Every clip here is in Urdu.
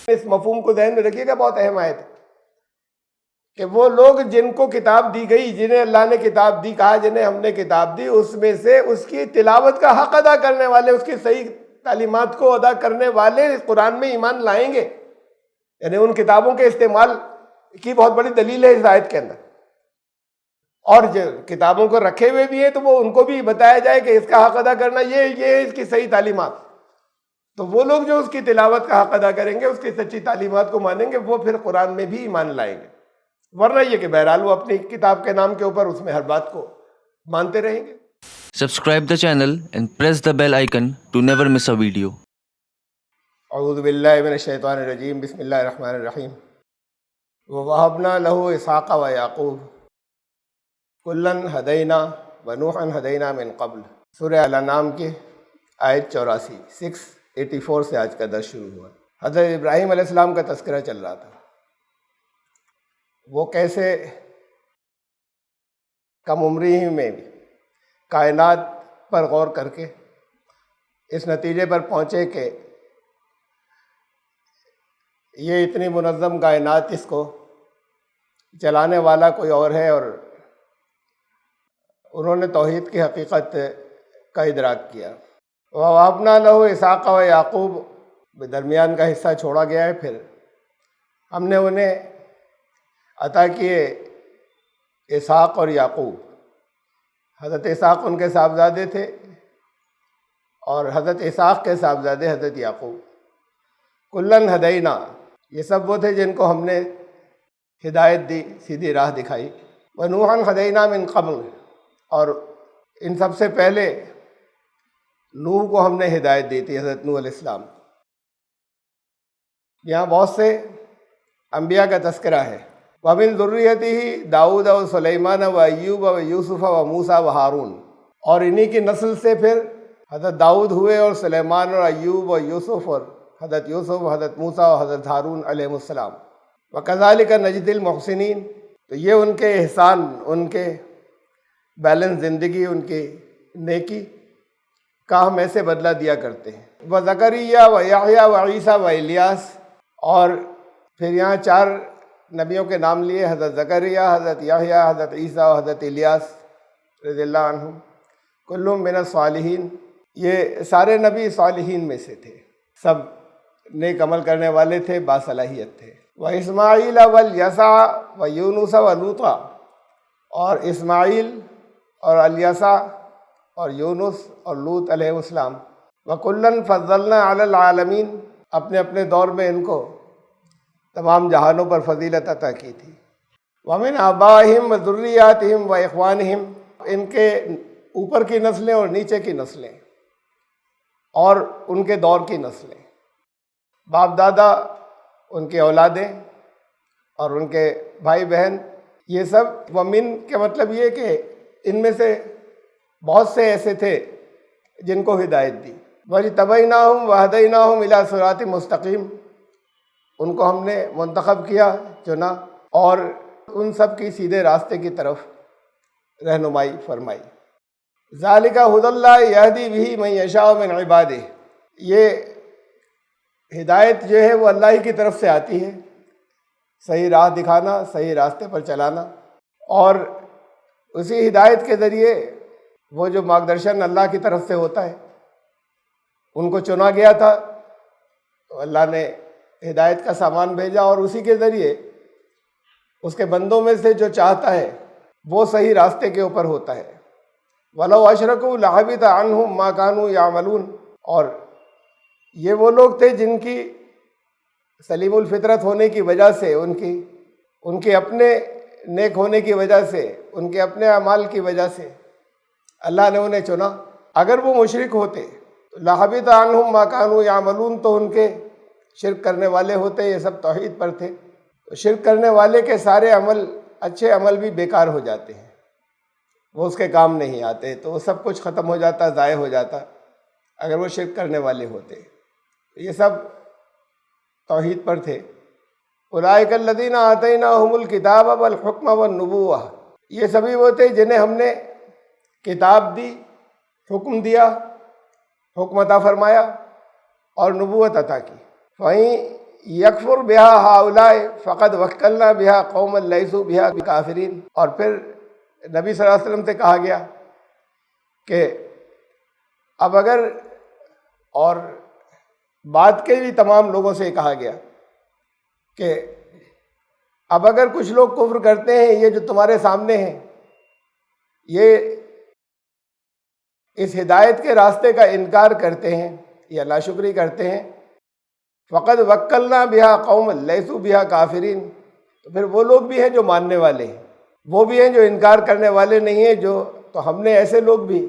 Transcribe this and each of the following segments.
اس مفہوم کو ذہن میں رکھیے گا، بہت اہم آیت ہے کہ وہ لوگ جن کو کتاب دی گئی، جنہیں اللہ نے کتاب دی، کہا جنہیں ہم نے کتاب دی، اس میں سے اس کی تلاوت کا حق ادا کرنے والے، اس کی صحیح تعلیمات کو ادا کرنے والے قرآن میں ایمان لائیں گے. یعنی ان کتابوں کے استعمال کی بہت بڑی دلیل ہے اس آیت کے اندر. اور جو کتابوں کو رکھے ہوئے بھی ہیں تو وہ ان کو بھی بتایا جائے کہ اس کا حق ادا کرنا یہ اس کی صحیح تعلیمات. تو وہ لوگ جو اس کی تلاوت کا حق ادا کریں گے، اس کی سچی تعلیمات کو مانیں گے، وہ پھر قرآن میں بھی ایمان لائیں گے. ورنہ یہ کہ بہرحال وہ اپنی کتاب کے نام کے اوپر اس میں ہر بات کو مانتے رہیں گے. Subscribe the channel and press the bell icon to never miss a video. اعوذ باللہ من الشیطان الرجیم، بسم اللہ الرحمن الرحیم. وَوَهَبْنَا لَهُ إِسْحَاقَ وَيَعْقُوبَ كُلًّا هَدَيْنَا وَنُوحًا هَدَيْنَا مِن قَبْلُ. سورہ الانعام کی آیت 84، 684 سے آج کا درس شروع ہوا. حضرت ابراہیم علیہ السلام کا تذکرہ چل رہا تھا. وہ کیسے کم عمری ہی میں کائنات پر غور کر کے اس نتیجے پر پہنچے کہ یہ اتنی منظم کائنات، اس کو چلانے والا کوئی اور ہے، اور انہوں نے توحید کی حقیقت کا ادراک کیا. وَوَهَبْنَا لَهُ إِسْحَاقَ وَيَعْقُوبَ، درمیان کا حصہ چھوڑا گیا ہے. پھر ہم نے انہیں عطا کیے اسحاق اور یعقوب. حضرت اسحاق ان کے صاحبزادے تھے اور حضرت اسحاق کے صاحبزادے حضرت یعقوب. کلن ہدینا، یہ سب وہ تھے جن کو ہم نے ہدایت دی، سیدھی راہ دکھائی. ونوحا ہدینا من قبل، اور ان سب سے پہلے نوح کو ہم نے ہدایت دی تھی، حضرت نوح علیہ السلام. یہاں بہت سے انبیاء کا تذکرہ ہے. وَمِن ذُرِّيَّتِهِ داؤد و سلیمان و ایوب و یوسف و موسیٰ و ہارون، اور انہی کی نسل سے پھر حضرت داؤد ہوئے اور سلیمان اور ایوب و یوسف، اور حضرت یوسف، حضرت موسیٰ اور حضرت ہارون علیہ السلام. وَكَذَلِكَ نَجْزِي الْمُحْسِنِينَ، تو یہ ان کے احسان، ان کے بیلنس زندگی، ان کی نیکی کا ہم ایسے بدلہ دیا کرتے ہیں. وَزَكَرِيَّا وَيَحْيَا وَعِيسَىٰ وَإِلْيَاس، اور پھر یہاں 4 نبیوں کے نام لیے، حضرت زکریا، حضرت یحییٰ، حضرت عیسیٰ اور حضرت الیاس رضی اللہ عنہم. کلہم من الصالحین، یہ سارے نبی صالحین میں سے تھے، سب نیک عمل کرنے والے تھے، باصلاحیت تھے. وَإِسْمَاعِيلَ وَالْيَسَعَ وَيُونُسَ وَلُوطًا، اور اسماعیل اور الیسع اور یونس اور لوط علیہ السلام. وَكُلًّا فَضَّلْنَا عَلَى الْعَالَمِينَ، اپنے اپنے دور میں ان کو تمام جہانوں پر فضیلت عطا کی تھی. وَمِنْ آبَائِهِمْ وَذُرِّيَّاتِهِمْ وَإِخْوَانِهِمْ، ان کے اوپر کی نسلیں اور نیچے کی نسلیں اور ان کے دور کی نسلیں، باپ دادا، ان کے اولادیں اور ان کے بھائی بہن، یہ سب. وَمِن کے مطلب یہ کہ ان میں سے بہت سے ایسے تھے جن کو ہدایت دی. وَاجْتَبَيْنَاهُمْ وَهَدَيْنَاهُمْ إِلَىٰ صِرَاطٍ مُسْتَقِيمٍ، ان کو ہم نے منتخب کیا، چنا، اور ان سب کی سیدھے راستے کی طرف رہنمائی فرمائی. ذَلِكَ هُدَى اللَّهِ يَهْدِي بِهِ مَن يَشَاءُ مِنْ عِبَادِهِ، یہ ہدایت جو ہے وہ اللہ ہی کی طرف سے آتی ہے، صحیح راہ دکھانا، صحیح راستے پر چلانا. اور اسی ہدایت کے ذریعے وہ جو مارگدرشن اللہ کی طرف سے ہوتا ہے، ان کو چنا گیا تھا تو اللہ نے ہدایت کا سامان بھیجا، اور اسی کے ذریعے اس کے بندوں میں سے جو چاہتا ہے وہ صحیح راستے کے اوپر ہوتا ہے. وَلَوْ أَشْرَكُوا لَحَبِطَ عَنْهُمْ مَا كَانُوا يَعْمَلُونَ، اور یہ وہ لوگ تھے جن کی سلیم الفطرت ہونے کی وجہ سے، ان کے اپنے نیک ہونے کی وجہ سے، ان کے اپنے اعمال کی وجہ سے اللہ نے انہیں چنا. اگر وہ مشرک ہوتے تو لَحَبِطَ عَنْهُمْ مَا كَانُوا يَعْمَلُونَ، تو ان کے شرک کرنے والے ہوتے، یہ سب توحید پر تھے، تو شرک کرنے والے کے سارے عمل، اچھے عمل بھی بیکار ہو جاتے ہیں، وہ اس کے کام نہیں آتے، تو وہ سب کچھ ختم ہو جاتا، ضائع ہو جاتا اگر وہ شرک کرنے والے ہوتے. یہ سب توحید پر تھے. اولئک الذین آتیناہم الکتاب والحکم والنبوۃ، یہ سبھی وہ تھے جنہیں ہم نے کتاب دی، حکم دیا، حکم عطا فرمایا اور نبوت عطا کی. وہیں یکفر بہا ہؤلاء فقد وکلنا بہا قوما لیسوا بہا بکافرین۔ اور پھر نبی صلی اللہ علیہ وسلم سے کہا گیا کہ اب اگر، اور بعد کے بھی تمام لوگوں سے کہا گیا کہ اب اگر کچھ لوگ کفر کرتے ہیں، یہ جو تمہارے سامنے ہیں، یہ اس ہدایت کے راستے کا انکار کرتے ہیں یا ناشکری کرتے ہیں، فقد وکلنا بہا قوما لیسوا بہا کافرین، تو پھر وہ لوگ بھی ہیں جو ماننے والے ہیں، وہ بھی ہیں جو انکار کرنے والے نہیں ہیں، تو ہم نے ایسے لوگ بھی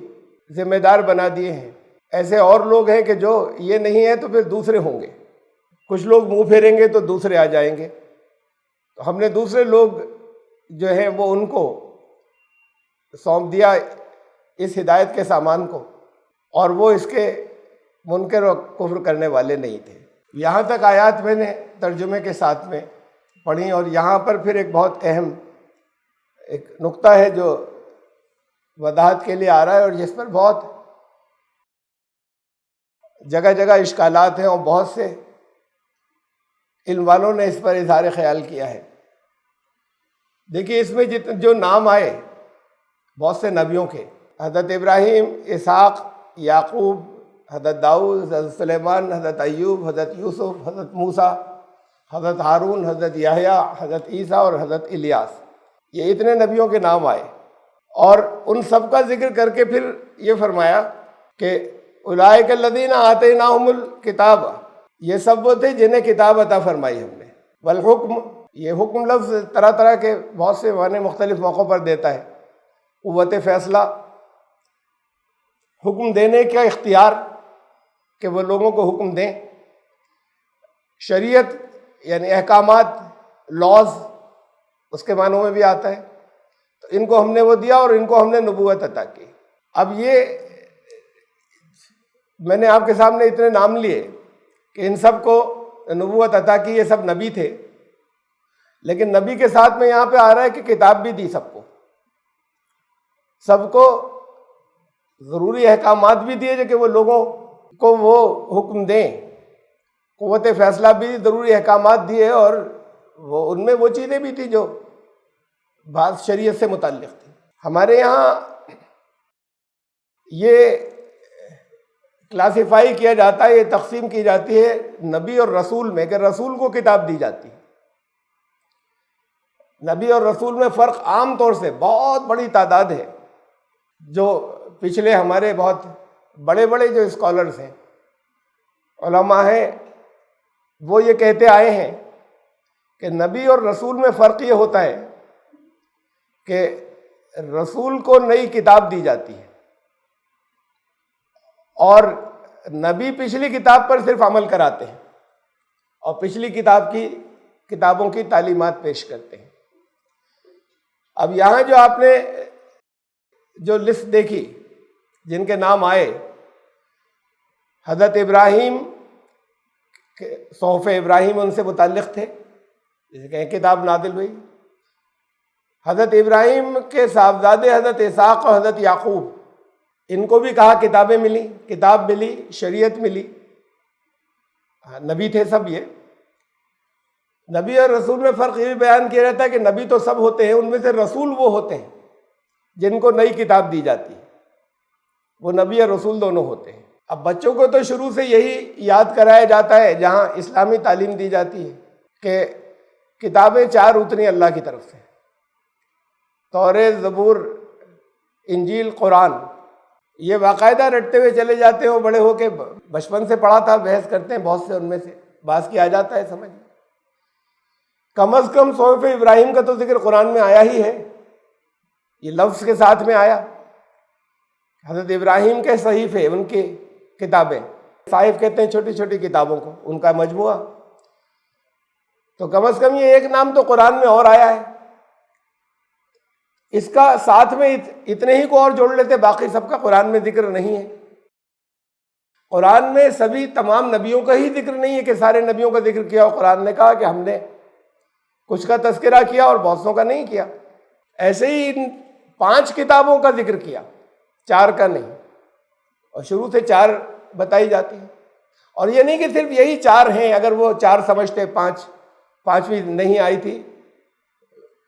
ذمہ دار بنا دیے ہیں۔ ایسے اور لوگ ہیں کہ جو یہ نہیں ہیں تو پھر دوسرے ہوں گے، کچھ لوگ منہ پھیریں گے تو دوسرے آ جائیں گے، تو ہم نے دوسرے لوگ جو ہیں وہ ان کو سونپ دیا اس ہدایت کے سامان کو، اور وہ اس کے منکر و کفر کرنے والے نہیں تھے۔ یہاں تک آیات میں نے ترجمے کے ساتھ میں پڑھی، اور یہاں پر پھر ایک بہت اہم ایک نقطہ ہے جو وضاحت کے لیے آ رہا ہے، اور جس پر بہت جگہ جگہ اشکالات ہیں، اور بہت سے علم والوں نے اس پر اظہار خیال کیا ہے۔ دیکھیے اس میں جو نام آئے بہت سے نبیوں کے، حضرت ابراہیم، اسحاق، یعقوب، حضرت داؤد، حضرت سلیمان، حضرت ایوب، حضرت یوسف، حضرت موسیٰ، حضرت ہارون، حضرت یحییٰ، حضرت عیسیٰ اور حضرت الیاس، یہ اتنے نبیوں کے نام آئے، اور ان سب کا ذکر کر کے پھر یہ فرمایا کہ اولئک الذین آتیناہم الکتاب، یہ سب وہ تھے جنہیں کتاب عطا فرمائی ہم نے۔ والحکم، یہ حکم لفظ طرح طرح کے بہت سے معنی مختلف موقعوں پر دیتا ہے۔ قوت فیصلہ، حکم دینے کا اختیار کہ وہ لوگوں کو حکم دیں۔ شریعت یعنی احکامات، لاز، اس کے معنوں میں بھی آتا ہے، تو ان کو ہم نے وہ دیا، اور ان کو ہم نے نبوت عطا کی۔ اب یہ میں نے آپ کے سامنے اتنے نام لیے کہ ان سب کو نبوت عطا کی، یہ سب نبی تھے، لیکن نبی کے ساتھ میں یہاں پہ آ رہا ہے کہ کتاب بھی دی سب کو ضروری احکامات بھی دیے کہ وہ لوگوں کو وہ حکم دیں، قوت فیصلہ بھی، ضروری احکامات دیے، اور وہ ان میں وہ چیزیں بھی تھیں جو بعض شریعت سے متعلق تھی۔ ہمارے یہاں یہ کلاسیفائی کیا جاتا ہے، یہ تقسیم کی جاتی ہے نبی اور رسول میں، کہ رسول کو کتاب دی جاتی ہے۔ نبی اور رسول میں فرق عام طور سے بہت بڑی تعداد ہے، جو پچھلے ہمارے بہت بڑے بڑے جو اسکالرز ہیں، علماء ہیں، وہ یہ کہتے آئے ہیں کہ نبی اور رسول میں فرق یہ ہوتا ہے کہ رسول کو نئی کتاب دی جاتی ہے، اور نبی پچھلی کتاب پر صرف عمل کراتے ہیں، اور پچھلی کتابوں کی تعلیمات پیش کرتے ہیں۔ اب یہاں جو آپ نے جو لسٹ دیکھی جن کے نام آئے، حضرت ابراہیم، صحف ابراہیم ان سے متعلق تھے، جسے کہیں کتاب نازل ہوئی۔ حضرت ابراہیم کے صاحبزادے حضرت اسحاق اور حضرت یعقوب، ان کو بھی کہا کتابیں ملی، کتاب ملی، شریعت ملی، نبی تھے سب۔ یہ نبی اور رسول میں فرق یہ بھی بیان کیا جاتا ہے کہ نبی تو سب ہوتے ہیں، ان میں سے رسول وہ ہوتے ہیں جن کو نئی کتاب دی جاتی ہے، وہ نبی اور رسول دونوں ہوتے ہیں۔ اب بچوں کو تو شروع سے یہی یاد کرایا جاتا ہے جہاں اسلامی تعلیم دی جاتی ہے کہ کتابیں 4 اتری اللہ کی طرف سے، توریت، زبور، انجیل، قرآن، یہ باقاعدہ رٹتے ہوئے چلے جاتے ہیں، وہ بڑے ہو کے بچپن سے پڑھا تھا، بحث کرتے ہیں بہت سے ان میں سے، بعض کی آ جاتا ہے سمجھ۔ کم از کم صحف ابراہیم کا تو ذکر قرآن میں آیا ہی ہے، یہ لفظ کے ساتھ میں آیا۔ حضرت ابراہیم کے صحیفے، ان کی کتابیں، صحائف کہتے ہیں چھوٹی چھوٹی کتابوں کو، ان کا مجموعہ، تو کم از کم یہ ایک نام تو قرآن میں اور آیا ہے۔ اس کا ساتھ میں اتنے ہی کو اور جوڑ لیتے، باقی سب کا قرآن میں ذکر نہیں ہے۔ قرآن میں سبھی تمام نبیوں کا ہی ذکر نہیں ہے کہ سارے نبیوں کا ذکر کیا، اور قرآن نے کہا کہ ہم نے کچھ کا تذکرہ کیا اور بہت سو کا نہیں کیا۔ ایسے ہی ان 5 کتابوں کا ذکر کیا، 4 کا نہیں، اور شروع سے 4 بتائی جاتی ہے۔ اور یہ نہیں کہ صرف یہی 4 ہیں، اگر وہ 4 سمجھتے، 5ویں نہیں آئی تھی.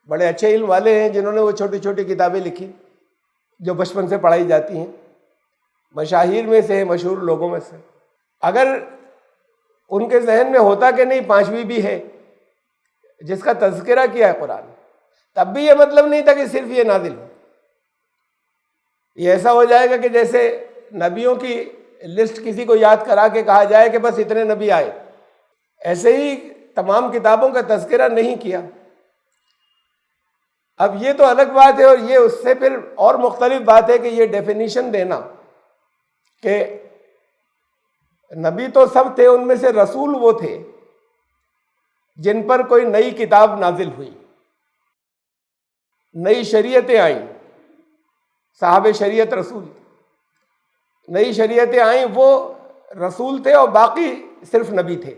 بڑے اچھے علم والے ہیں جنہوں نے وہ چھوٹی چھوٹی کتابیں لکھی جو بچپن سے پڑھائی جاتی ہیں، مشاہیر میں سے ہیں، مشہور لوگوں میں سے. اگر ان کے ذہن میں ہوتا کہ نہیں 5ویں بھی ہے جس کا تذکرہ کیا ہے قرآن، تب بھی یہ مطلب نہیں تھا کہ صرف یہ نازل ہو. یہ ایسا ہو جائے گا کہ جیسے نبیوں کی لسٹ کسی کو یاد کرا کے کہا جائے کہ بس اتنے نبی آئے. ایسے ہی تمام کتابوں کا تذکرہ نہیں کیا. اب یہ تو الگ بات ہے، اور یہ اس سے پھر اور مختلف بات ہے کہ یہ ڈیفینیشن دینا کہ نبی تو سب تھے، ان میں سے رسول وہ تھے جن پر کوئی نئی کتاب نازل ہوئی، نئی شریعتیں آئیں. صاحب شریعت رسول، نئی شریعتیں آئیں، وہ رسول تھے اور باقی صرف نبی تھے.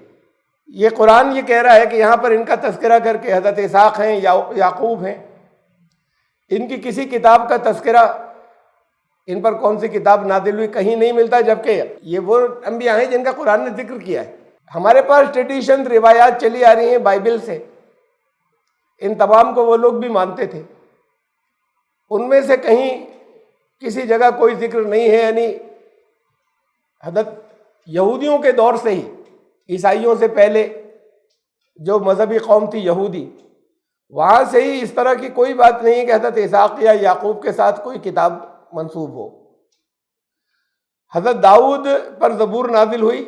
یہ قرآن یہ کہہ رہا ہے کہ یہاں پر ان کا تذکرہ کر کے حضرت اسحاق ہیں، یعقوب ہیں، ان کی کسی کتاب کا تذکرہ، ان پر کون سی کتاب نازل ہوئی کہیں نہیں ملتا، جبکہ یہ وہ انبیاء ہیں جن کا قرآن نے ذکر کیا ہے. ہمارے پاس ٹریڈیشن، روایات چلی آ رہی ہیں بائبل سے، ان تمام کو وہ لوگ بھی مانتے تھے. ان میں سے کہیں کسی جگہ کوئی ذکر نہیں ہے. یعنی حضرت یہودیوں کے دور سے ہی، عیسائیوں سے پہلے جو مذہبی قوم تھی یہودی، وہاں سے ہی اس طرح کی کوئی بات نہیں ہے کہ حضرت اسحاق یا یعقوب کے ساتھ کوئی کتاب منسوب ہو. حضرت داؤد پر زبور نازل ہوئی،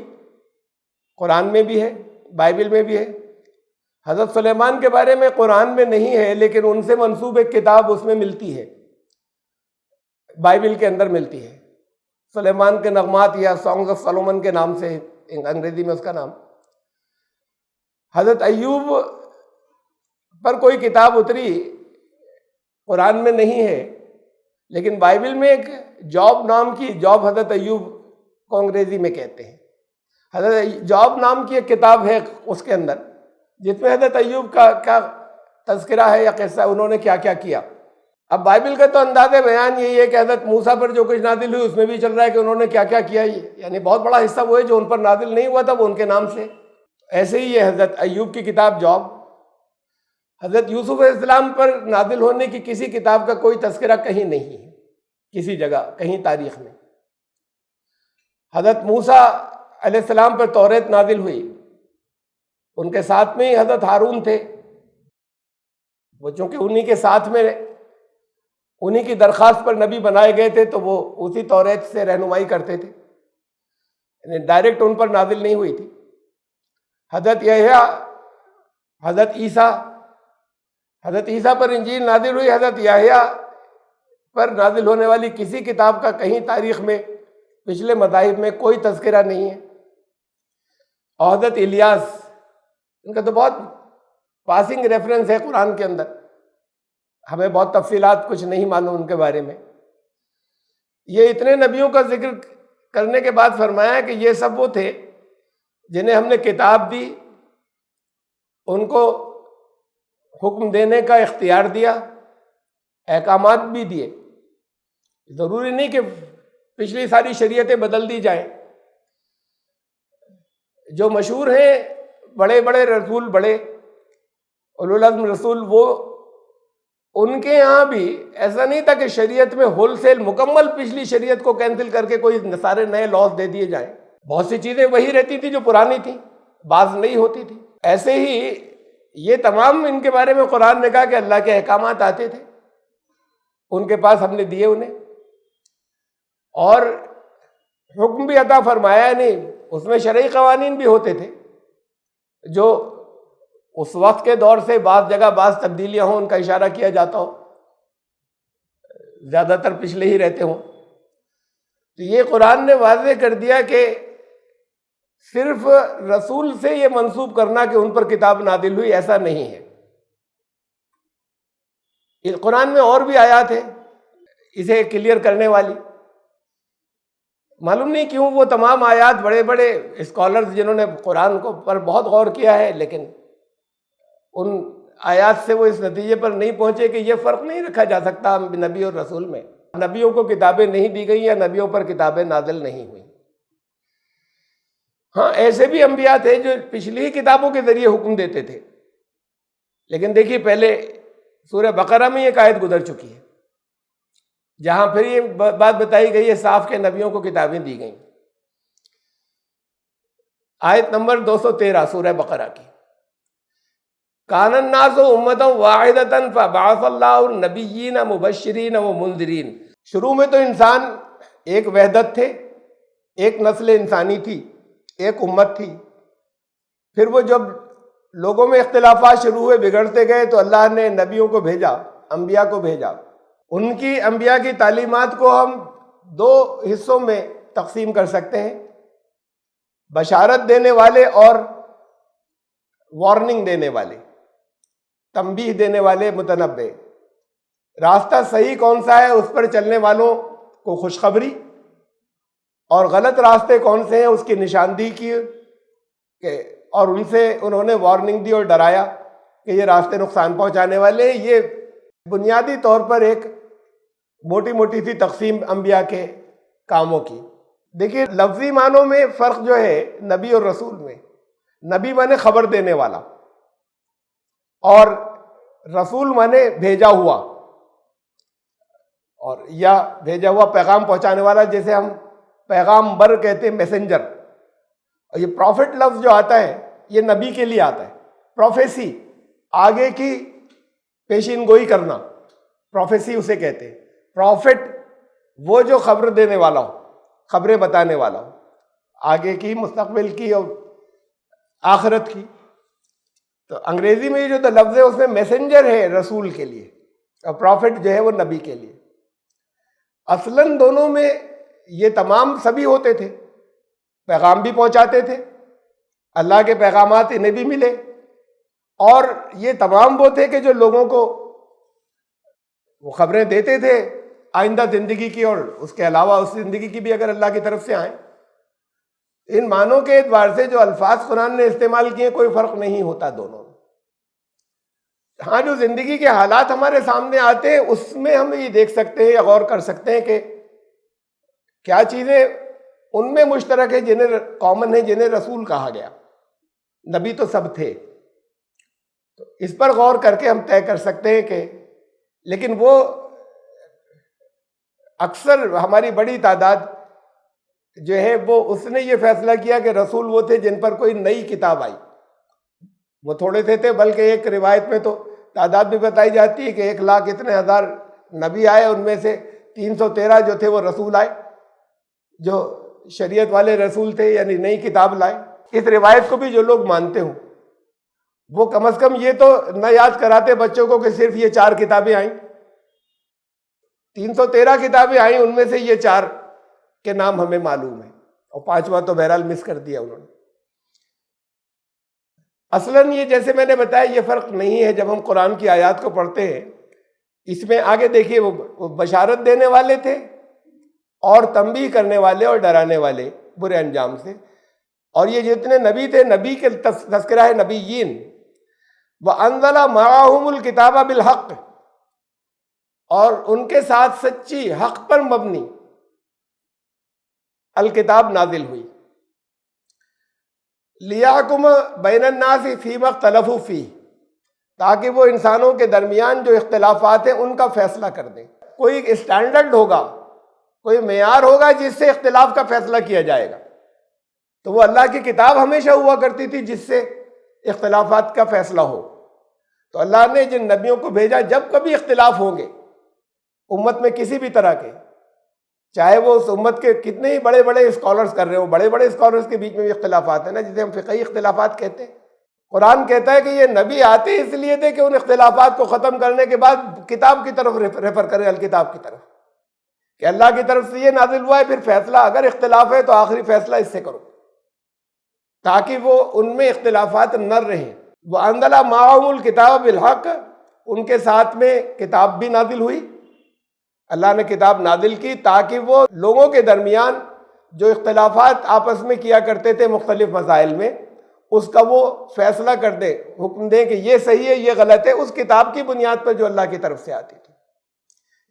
قرآن میں بھی ہے، بائبل میں بھی ہے. حضرت سلیمان کے بارے میں قرآن میں نہیں ہے، لیکن ان سے منسوب ایک کتاب اس میں ملتی ہے، بائبل کے اندر ملتی ہے. سلیمان کے نغمات یا سانگز آف سولومن کے نام سے انگریزی میں اس کا نام. حضرت ایوب پر کوئی کتاب اتری، قرآن میں نہیں ہے، لیکن بائبل میں ایک جاب نام کی، جاب حضرت ایوب کو انگریزی میں کہتے ہیں، حضرت جاب نام کی ایک کتاب ہے اس کے اندر، جس میں حضرت ایوب کا کیا تذکرہ ہے یا قصہ، انہوں نے کیا کیا کیا. اب بائبل کا تو انداز بیان یہی ہے کہ حضرت موسیٰ پر جو کچھ نازل ہوئی اس میں بھی چل رہا ہے کہ انہوں نے کیا کیا کیا. یعنی بہت بڑا حصہ وہ ہے جو ان پر نازل نہیں ہوا تھا وہ ان کے نام سے. ایسے ہی یہ حضرت ایوب کی کتاب جاب. حضرت یوسف علیہ السلام پر نازل ہونے کی کسی کتاب کا کوئی تذکرہ کہیں نہیں ہے، کسی جگہ، کہیں تاریخ میں. حضرت موسیٰ علیہ السلام پر توریت نازل ہوئی، ان کے ساتھ میں ہی حضرت ہارون تھے، وہ چونکہ انہی کے ساتھ میں، انہی کی درخواست پر نبی بنائے گئے تھے، تو وہ اسی توریت سے رہنمائی کرتے تھے، یعنی ڈائریکٹ ان پر نازل نہیں ہوئی تھی. حضرت یحییٰ، حضرت عیسیٰ پر انجیل نازل ہوئی. حضرت یحییٰ پر نازل ہونے والی کسی کتاب کا کہیں تاریخ میں، پچھلے مذاہب میں کوئی تذکرہ نہیں ہے. اور حضرت الیاس، ان کا تو بہت پاسنگ ریفرنس ہے قرآن کے اندر، ہمیں بہت تفصیلات کچھ نہیں معلوم ان کے بارے میں. یہ اتنے نبیوں کا ذکر کرنے کے بعد فرمایا کہ یہ سب وہ تھے جنہیں ہم نے کتاب دی، ان کو حکم دینے کا اختیار دیا، احکامات بھی دیے. ضروری نہیں کہ پچھلی ساری شریعتیں بدل دی جائیں. جو مشہور ہیں بڑے بڑے رسول، بڑے اولو العزم رسول، وہ ان کے یہاں بھی ایسا نہیں تھا کہ شریعت میں ہول سیل مکمل پچھلی شریعت کو کینسل کر کے کوئی سارے نئے لاز دے دیے جائیں. بہت سی چیزیں وہی رہتی تھی جو پرانی تھیں، بعض نہیں ہوتی تھی. ایسے ہی یہ تمام ان کے بارے میں قرآن نے کہا کہ اللہ کے احکامات آتے تھے، ان کے پاس ہم نے دیے انہیں، اور حکم بھی عطا فرمایا. نہیں، اس میں شرعی قوانین بھی ہوتے تھے جو اس وقت کے دور سے بعض جگہ بعض تبدیلیاں ہوں، ان کا اشارہ کیا جاتا ہو، زیادہ تر پچھلے ہی رہتے ہوں. تو یہ قرآن نے واضح کر دیا کہ صرف رسول سے یہ منسوب کرنا کہ ان پر کتاب نازل ہوئی، ایسا نہیں ہے. اس قرآن میں اور بھی آیات ہیں اسے کلیئر کرنے والی. معلوم نہیں کیوں وہ تمام آیات، بڑے بڑے اسکالرز جنہوں نے قرآن کو پر بہت غور کیا ہے، لیکن ان آیات سے وہ اس نتیجے پر نہیں پہنچے کہ یہ فرق نہیں رکھا جا سکتا نبی اور رسول میں. نبیوں کو کتابیں نہیں دی گئی یا نبیوں پر کتابیں نازل نہیں ہوئیں. ہاں ایسے بھی انبیاء تھے جو پچھلی ہی کتابوں کے ذریعے حکم دیتے تھے، لیکن دیکھیے پہلے سورہ بقرہ میں ایک آیت گزر چکی ہے جہاں پھر یہ بات بتائی گئی ہے صاف کے نبیوں کو کتابیں دی گئیں۔ آیت نمبر 213 سورہ بقرہ کی، کان الناس امۃ واحدۃ فبعث اللہ النبیین مبشرین ومنذرین۔ شروع میں تو انسان ایک وحدت تھے، ایک نسل انسانی تھی، ایک امت تھی، پھر وہ جب لوگوں میں اختلافات شروع ہوئے، بگڑتے گئے، تو اللہ نے نبیوں کو بھیجا، انبیاء کو بھیجا۔ ان کی انبیاء کی تعلیمات کو ہم دو حصوں میں تقسیم کر سکتے ہیں، بشارت دینے والے اور وارننگ دینے والے، تنبیہ دینے والے، متنبع۔ راستہ صحیح کون سا ہے اس پر چلنے والوں کو خوشخبری، اور غلط راستے کون سے ہیں اس کی نشاندہی کی، اور ان سے انہوں نے وارننگ دی اور ڈرایا کہ یہ راستے نقصان پہنچانے والے ہیں۔ یہ بنیادی طور پر ایک موٹی موٹی سی تقسیم انبیاء کے کاموں کی۔ دیکھیے لفظی معنوں میں فرق جو ہے نبی اور رسول میں، نبی مانے خبر دینے والا اور رسول مانے بھیجا ہوا، اور یا بھیجا ہوا پیغام پہنچانے والا، جیسے ہم پیغام بر کہتے ہیں، میسنجر۔ اور یہ پروفٹ لفظ جو آتا ہے یہ نبی کے لیے آتا ہے، پروفیسی، آگے کی پیشین گوئی کرنا، پروفیسی اسے کہتے ہیں۔ پروفٹ وہ جو خبر دینے والا ہو، خبریں بتانے والا ہو، آگے کی، مستقبل کی اور آخرت کی۔ تو انگریزی میں یہ جو لفظ ہے اس میں میسنجر ہے رسول کے لیے، اور پروفٹ جو ہے وہ نبی کے لیے۔ اصلاً دونوں میں یہ تمام سبھی ہوتے تھے، پیغام بھی پہنچاتے تھے، اللہ کے پیغامات انہیں بھی ملے، اور یہ تمام وہ تھے کہ جو لوگوں کو وہ خبریں دیتے تھے آئندہ زندگی کی، اور اس کے علاوہ اس زندگی کی بھی اگر اللہ کی طرف سے آئیں۔ ان معنوں کے اعتبار سے جو الفاظ قرآن نے استعمال کیے کوئی فرق نہیں ہوتا دونوں میں۔ ہاں جو زندگی کے حالات ہمارے سامنے آتے ہیں اس میں ہم یہ دیکھ سکتے ہیں یا غور کر سکتے ہیں کہ کیا چیزیں ان میں مشترک ہے جنہیں کامن ہے، جنہیں رسول کہا گیا۔ نبی تو سب تھے، تو اس پر غور کر کے ہم طے کر سکتے ہیں کہ، لیکن وہ اکثر ہماری بڑی تعداد جو ہے وہ اس نے یہ فیصلہ کیا کہ رسول وہ تھے جن پر کوئی نئی کتاب آئی۔ وہ تھوڑے تھے بلکہ ایک روایت میں تو تعداد بھی بتائی جاتی ہے کہ 1,00,000 اتنے ہزار نبی آئے، ان میں سے 313 جو تھے وہ رسول آئے، جو شریعت والے رسول تھے، یعنی نئی کتاب لائے۔ اس روایت کو بھی جو لوگ مانتے ہوں وہ کم از کم یہ تو نہ یاد کراتے بچوں کو کہ صرف یہ 4 کتابیں آئیں، 313 کتابیں آئیں، ان میں سے یہ 4 کے نام ہمیں معلوم ہے، اور 5واں تو بہرحال مس کر دیا انہوں نے۔ اصلاً یہ جیسے میں نے بتایا یہ فرق نہیں ہے جب ہم قرآن کی آیات کو پڑھتے ہیں۔ اس میں آگے دیکھیے وہ بشارت دینے والے تھے اور تنبیہ کرنے والے اور ڈرانے والے برے انجام سے۔ اور یہ جتنے نبی تھے، نبی کے تذکرہ ہے نبیین۔ وَأَنزَلَ مَعَهُمُ الْكِتَابَ بِالْحَقِّ، اور ان کے ساتھ سچی، حق پر مبنی الکتاب نازل ہوئی۔ لِيَحْكُمَ بَيْنَ النَّاسِ فِيمَا اخْتَلَفُوا فِيهِ، تاکہ وہ انسانوں کے درمیان جو اختلافات ہیں ان کا فیصلہ کر دیں۔ کوئی اسٹینڈرڈ ہوگا، کوئی معیار ہوگا جس سے اختلاف کا فیصلہ کیا جائے گا، تو وہ اللہ کی کتاب ہمیشہ ہوا کرتی تھی جس سے اختلافات کا فیصلہ ہو۔ تو اللہ نے جن نبیوں کو بھیجا، جب کبھی اختلاف ہوں گے امت میں کسی بھی طرح کے، چاہے وہ اس امت کے کتنے ہی بڑے بڑے اسکالرز کر رہے ہوں، بڑے بڑے اسکالرز کے بیچ میں بھی اختلافات ہیں نا، جسے ہم فقہی اختلافات کہتے ہیں۔ قرآن کہتا ہے کہ یہ نبی آتے اس لیے تھے کہ ان اختلافات کو ختم کرنے کے بعد کتاب کی طرف ریفر کریں، الکتاب کی طرف، کہ اللہ کی طرف سے یہ نازل ہوا ہے، پھر فیصلہ اگر اختلاف ہے تو آخری فیصلہ اس سے کرو، تاکہ وہ ان میں اختلافات نہ رہیں۔ وَأَنزَلَ مَعَهُمُ الْكِتَابَ بِالْحَقِّ، ان کے ساتھ میں کتاب بھی نازل ہوئی، اللہ نے کتاب نازل کی تاکہ وہ لوگوں کے درمیان جو اختلافات آپس میں کیا کرتے تھے مختلف مسائل میں، اس کا وہ فیصلہ کر دے، حکم دے کہ یہ صحیح ہے، یہ غلط ہے، اس کتاب کی بنیاد پر جو اللہ کی طرف سے آتی تھی۔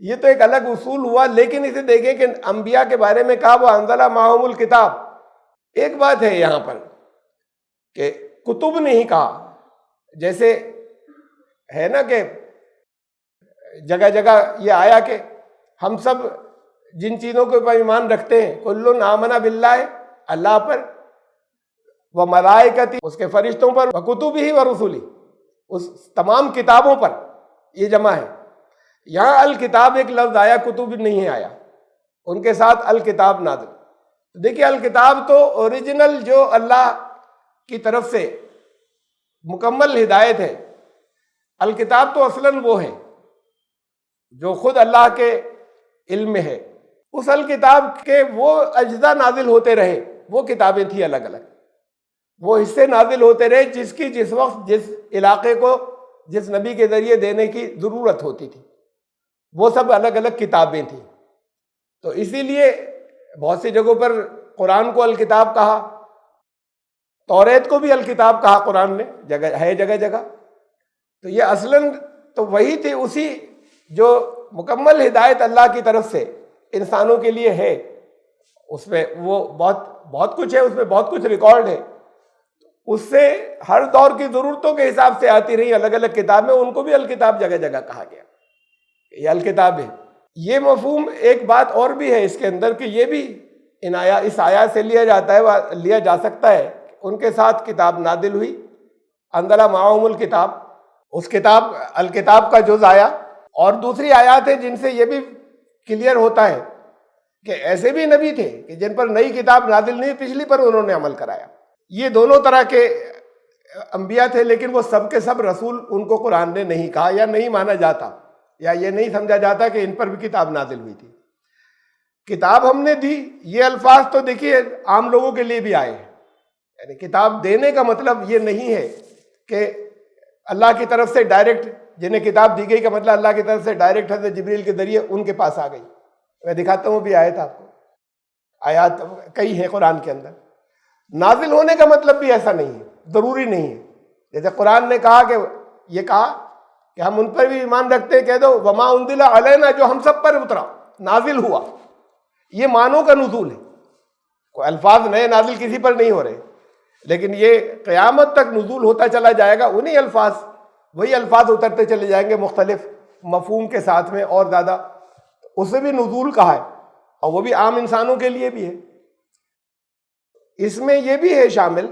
یہ تو ایک الگ اصول ہوا، لیکن اسے دیکھیں کہ انبیاء کے بارے میں کہا وہ انزل معہم الکتاب، ایک بات ہے یہاں پر کہ کتب نہیں کہا، جیسے ہے نا کہ جگہ جگہ یہ آیا کہ ہم سب جن چیزوں کے اوپر ایمان رکھتے ہیں، کل آمن باللہ، اللہ پر، و ملائکتی، اس کے فرشتوں پر، و کتبہ و رسلی، اس تمام کتابوں پر، یہ جمع ہے۔ یہاں الکتاب ایک لفظ آیا، کتب نہیں آیا، ان کے ساتھ الکتاب نازل۔ دیکھیے الکتاب تو اوریجنل جو اللہ کی طرف سے مکمل ہدایت ہے، الکتاب تو اصلاً وہ ہے جو خود اللہ کے علم میں ہے۔ اس الکتاب کے وہ اجزاء نازل ہوتے رہے، وہ کتابیں تھیں الگ الگ، وہ حصے نازل ہوتے رہے جس کی جس وقت جس علاقے کو جس نبی کے ذریعے دینے کی ضرورت ہوتی تھی، وہ سب الگ الگ کتابیں تھیں۔ تو اسی لیے بہت سی جگہوں پر قرآن کو الکتاب کہا، توریت کو بھی الکتاب کہا قرآن نے، جگہ ہے جگہ جگہ۔ تو یہ اصلاً تو وہی تھی، اسی جو مکمل ہدایت اللہ کی طرف سے انسانوں کے لیے ہے، اس میں وہ بہت کچھ ہے، اس میں بہت کچھ ریکارڈ ہے، اس سے ہر دور کی ضرورتوں کے حساب سے آتی رہی الگ الگ کتابیں، ان کو بھی الکتاب جگہ جگہ کہا گیا، یہ الکتاب ہے۔ یہ مفہوم ایک بات اور بھی ہے اس کے اندر کہ یہ بھی اس آیات سے لیا جا سکتا ہے، ان کے ساتھ کتاب نازل ہوئی، انزل معہم الکتاب، اس کتاب الکتاب کا جز آیا۔ اور دوسری آیات ہیں جن سے یہ بھی کلیئر ہوتا ہے کہ ایسے بھی نبی تھے کہ جن پر نئی کتاب نازل نہیں، پچھلی پر انہوں نے عمل کرایا۔ یہ دونوں طرح کے انبیاء تھے، لیکن وہ سب کے سب رسول ان کو قرآن نے نہیں کہا، یا نہیں مانا جاتا، یا یہ نہیں سمجھا جاتا کہ ان پر بھی کتاب نازل ہوئی تھی۔ کتاب ہم نے دی، یہ الفاظ تو دیکھیے عام لوگوں کے لیے بھی آئے ہیں، یعنی کتاب دینے کا مطلب یہ نہیں ہے کہ اللہ کی طرف سے ڈائریکٹ، جنہیں کتاب دی گئی کا مطلب اللہ کی طرف سے ڈائریکٹ حضرت جبریل کے ذریعے ان کے پاس آ گئی۔ میں دکھاتا ہوں بھی آیت آپ کو، آیات کئی ہیں قرآن کے اندر۔ نازل ہونے کا مطلب بھی ایسا نہیں ہے، ضروری نہیں ہے۔ جیسے قرآن نے کہا کہ یہ کہا کہ ہم ان پر بھی ایمان رکھتے ہیں، کہہ دو وما انزل علینا، جو ہم سب پر اترا، نازل ہوا، یہ معنوں کا نزول ہے، کوئی الفاظ نئے نازل کسی پر نہیں ہو رہے، لیکن یہ قیامت تک نزول ہوتا چلا جائے گا، انہی الفاظ، وہی الفاظ اترتے چلے جائیں گے مختلف مفہوم کے ساتھ میں اور زیادہ، اسے بھی نزول کہا ہے، اور وہ بھی عام انسانوں کے لیے بھی ہے۔ اس میں یہ بھی ہے شامل،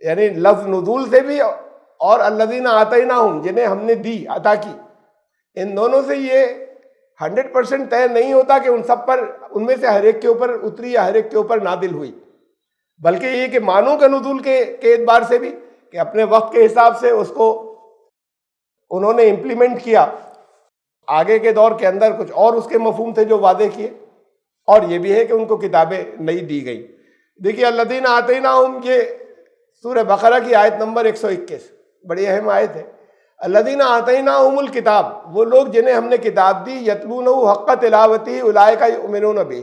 یعنی لفظ نزول سے بھی، اور الذین آتیناہم، جنہیں ہم نے دی، عطا کی، ان دونوں سے یہ 100% طے نہیں ہوتا کہ ان سب پر، ان میں سے ہر ایک کے اوپر اتری یا ہر ایک کے اوپر نازل ہوئی، بلکہ یہ کہ معنوں کا نزول کے اعتبار سے بھی، کہ اپنے وقت کے حساب سے اس کو انہوں نے امپلیمنٹ کیا، آگے کے دور کے اندر کچھ اور اس کے مفہوم تھے جو واضح کیے، اور یہ بھی ہے کہ ان کو کتابیں نئی دی گئی۔ دیکھیے الذین آتیناہم، یہ سورہ بقرہ کی آیت نمبر 121، بڑی اہم آیت ہے۔ الذین آتیناہم الکتاب، وہ لوگ جنہیں ہم نے کتاب دی، یتلونہ حق تلاوتہ اولئک یؤمنون بہ،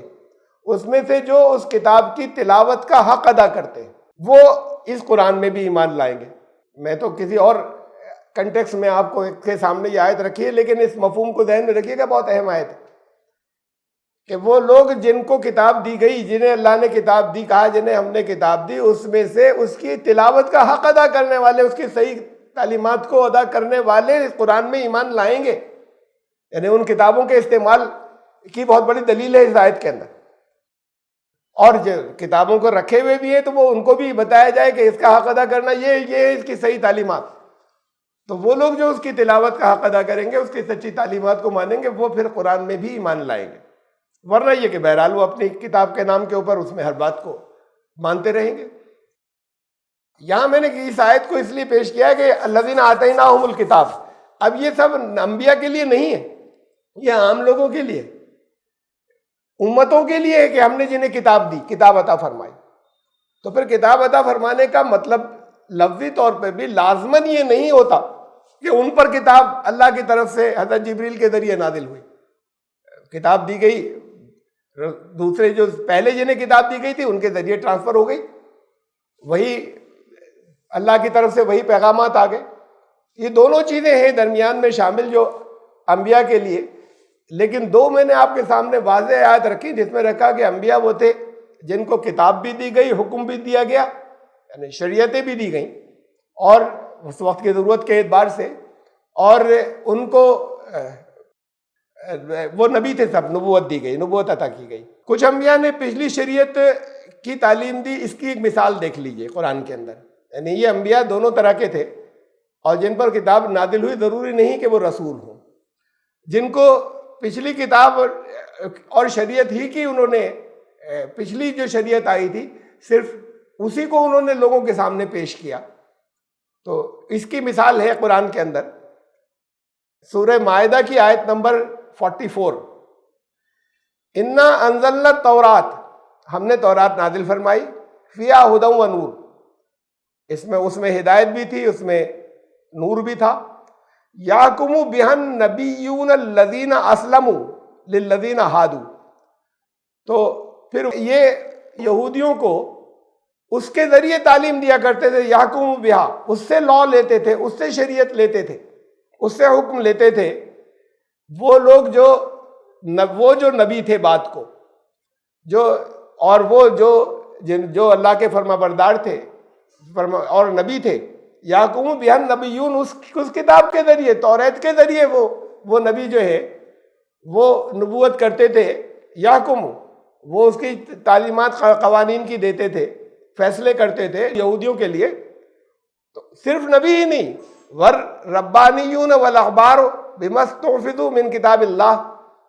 اس میں سے جو اس کتاب کی تلاوت کا حق ادا کرتے ہیں، وہ اس قرآن میں بھی ایمان لائیں گے۔ میں تو کسی اور کنٹیکس میں آپ کو کے سامنے یہ آیت رکھی ہے، لیکن اس مفہوم کو ذہن میں رکھیے گا، بہت اہم آیت ہے کہ وہ لوگ جن کو کتاب دی گئی، جنہیں اللہ نے کتاب دی، کہا جنہیں ہم نے کتاب دی، اس میں سے اس کی تلاوت کا حق ادا کرنے والے، اس کی صحیح تعلیمات کو ادا کرنے والے اس قرآن میں ایمان لائیں گے، یعنی ان کتابوں کے استعمال کی بہت بڑی دلیل ہے اس آیت کے اندر۔ اور جو کتابوں کو رکھے ہوئے بھی ہیں تو وہ ان کو بھی بتایا جائے کہ اس کا حق ادا کرنا یہ ہے اس کی صحیح تعلیمات، تو وہ لوگ جو اس کی تلاوت کا حق ادا کریں گے، اس کی سچی تعلیمات کو مانیں گے، وہ پھر قرآن میں بھی ایمان لائیں گے۔ ورنہ یہ کہ بہرحال وہ اپنی کتاب کے نام کے اوپر اس میں ہر بات کو مانتے رہیں گے۔ یہاں میں نے اس آیت کو اس لیے پیش کیا کہ الذین آتیناہم الکتاب، اب یہ سب انبیاء کے لیے نہیں ہے، یہ عام لوگوں کے لیے، امتوں کے لیے ہے کہ ہم نے جنہیں کتاب دی، کتاب عطا فرمائی۔ تو پھر کتاب عطا فرمانے کا مطلب لفظی طور پہ بھی لازماً یہ نہیں ہوتا کہ ان پر کتاب اللہ کی طرف سے حضرت جبریل کے ذریعے نازل ہوئی، کتاب دی گئی، دوسرے جو پہلے جنہیں کتاب دی گئی تھی ان کے ذریعے ٹرانسفر ہو گئی، وہی اللہ کی طرف سے وہی پیغامات آ گئے۔ یہ دونوں چیزیں ہیں درمیان میں شامل جو انبیاء کے لیے، لیکن دو میں نے آپ کے سامنے واضح آیت رکھی جس میں رکھا کہ انبیاء وہ تھے جن کو کتاب بھی دی گئی، حکم بھی دیا گیا، یعنی شریعتیں بھی دی گئیں اور اس وقت کی ضرورت کے اعتبار سے، اور ان کو وہ نبی تھے سب، نبوت دی گئی، نبوت عطا کی گئی۔ کچھ انبیاء نے پچھلی شریعت کی تعلیم دی، اس کی ایک مثال دیکھ لیجئے قرآن کے اندر، یعنی یہ انبیاء دونوں طرح کے تھے، اور جن پر کتاب نازل ہوئی ضروری نہیں کہ وہ رسول ہوں، جن کو پچھلی کتاب اور شریعت ہی کی انہوں نے، پچھلی جو شریعت آئی تھی صرف اسی کو انہوں نے لوگوں کے سامنے پیش کیا۔ تو اس کی مثال ہے قرآن کے اندر، سورہ مائدہ کی آیت نمبر 44، انا انزلنا التوراۃ، ہم نے تورات نازل فرمائی، فیہا ھدی و نور، اس میں ہدایت بھی تھی، اس میں نور بھی تھا، یحکم بہا النبیون الذین اسلموا للذین ہادوا، تو پھر یہ یہودیوں کو اس کے ذریعے تعلیم دیا کرتے تھے، یحکم بہا، اس سے لا لیتے تھے، اس سے شریعت لیتے تھے، اس سے حکم لیتے تھے وہ لوگ جو نبی تھے بعد کو، اور وہ جو اللہ کے فرما بردار تھے اور نبی تھے، یحکم بہا النبیون، اس کتاب کے ذریعے، توریت کے ذریعے وہ نبی جو ہے وہ نبوت کرتے تھے، یحکم، وہ اس کی تعلیمات قوانین کی دیتے تھے، فیصلے کرتے تھے یہودیوں کے لیے۔ تو صرف نبی ہی نہیں، والربانیون والاحبار بما استحفظوا من کتاب اللہ،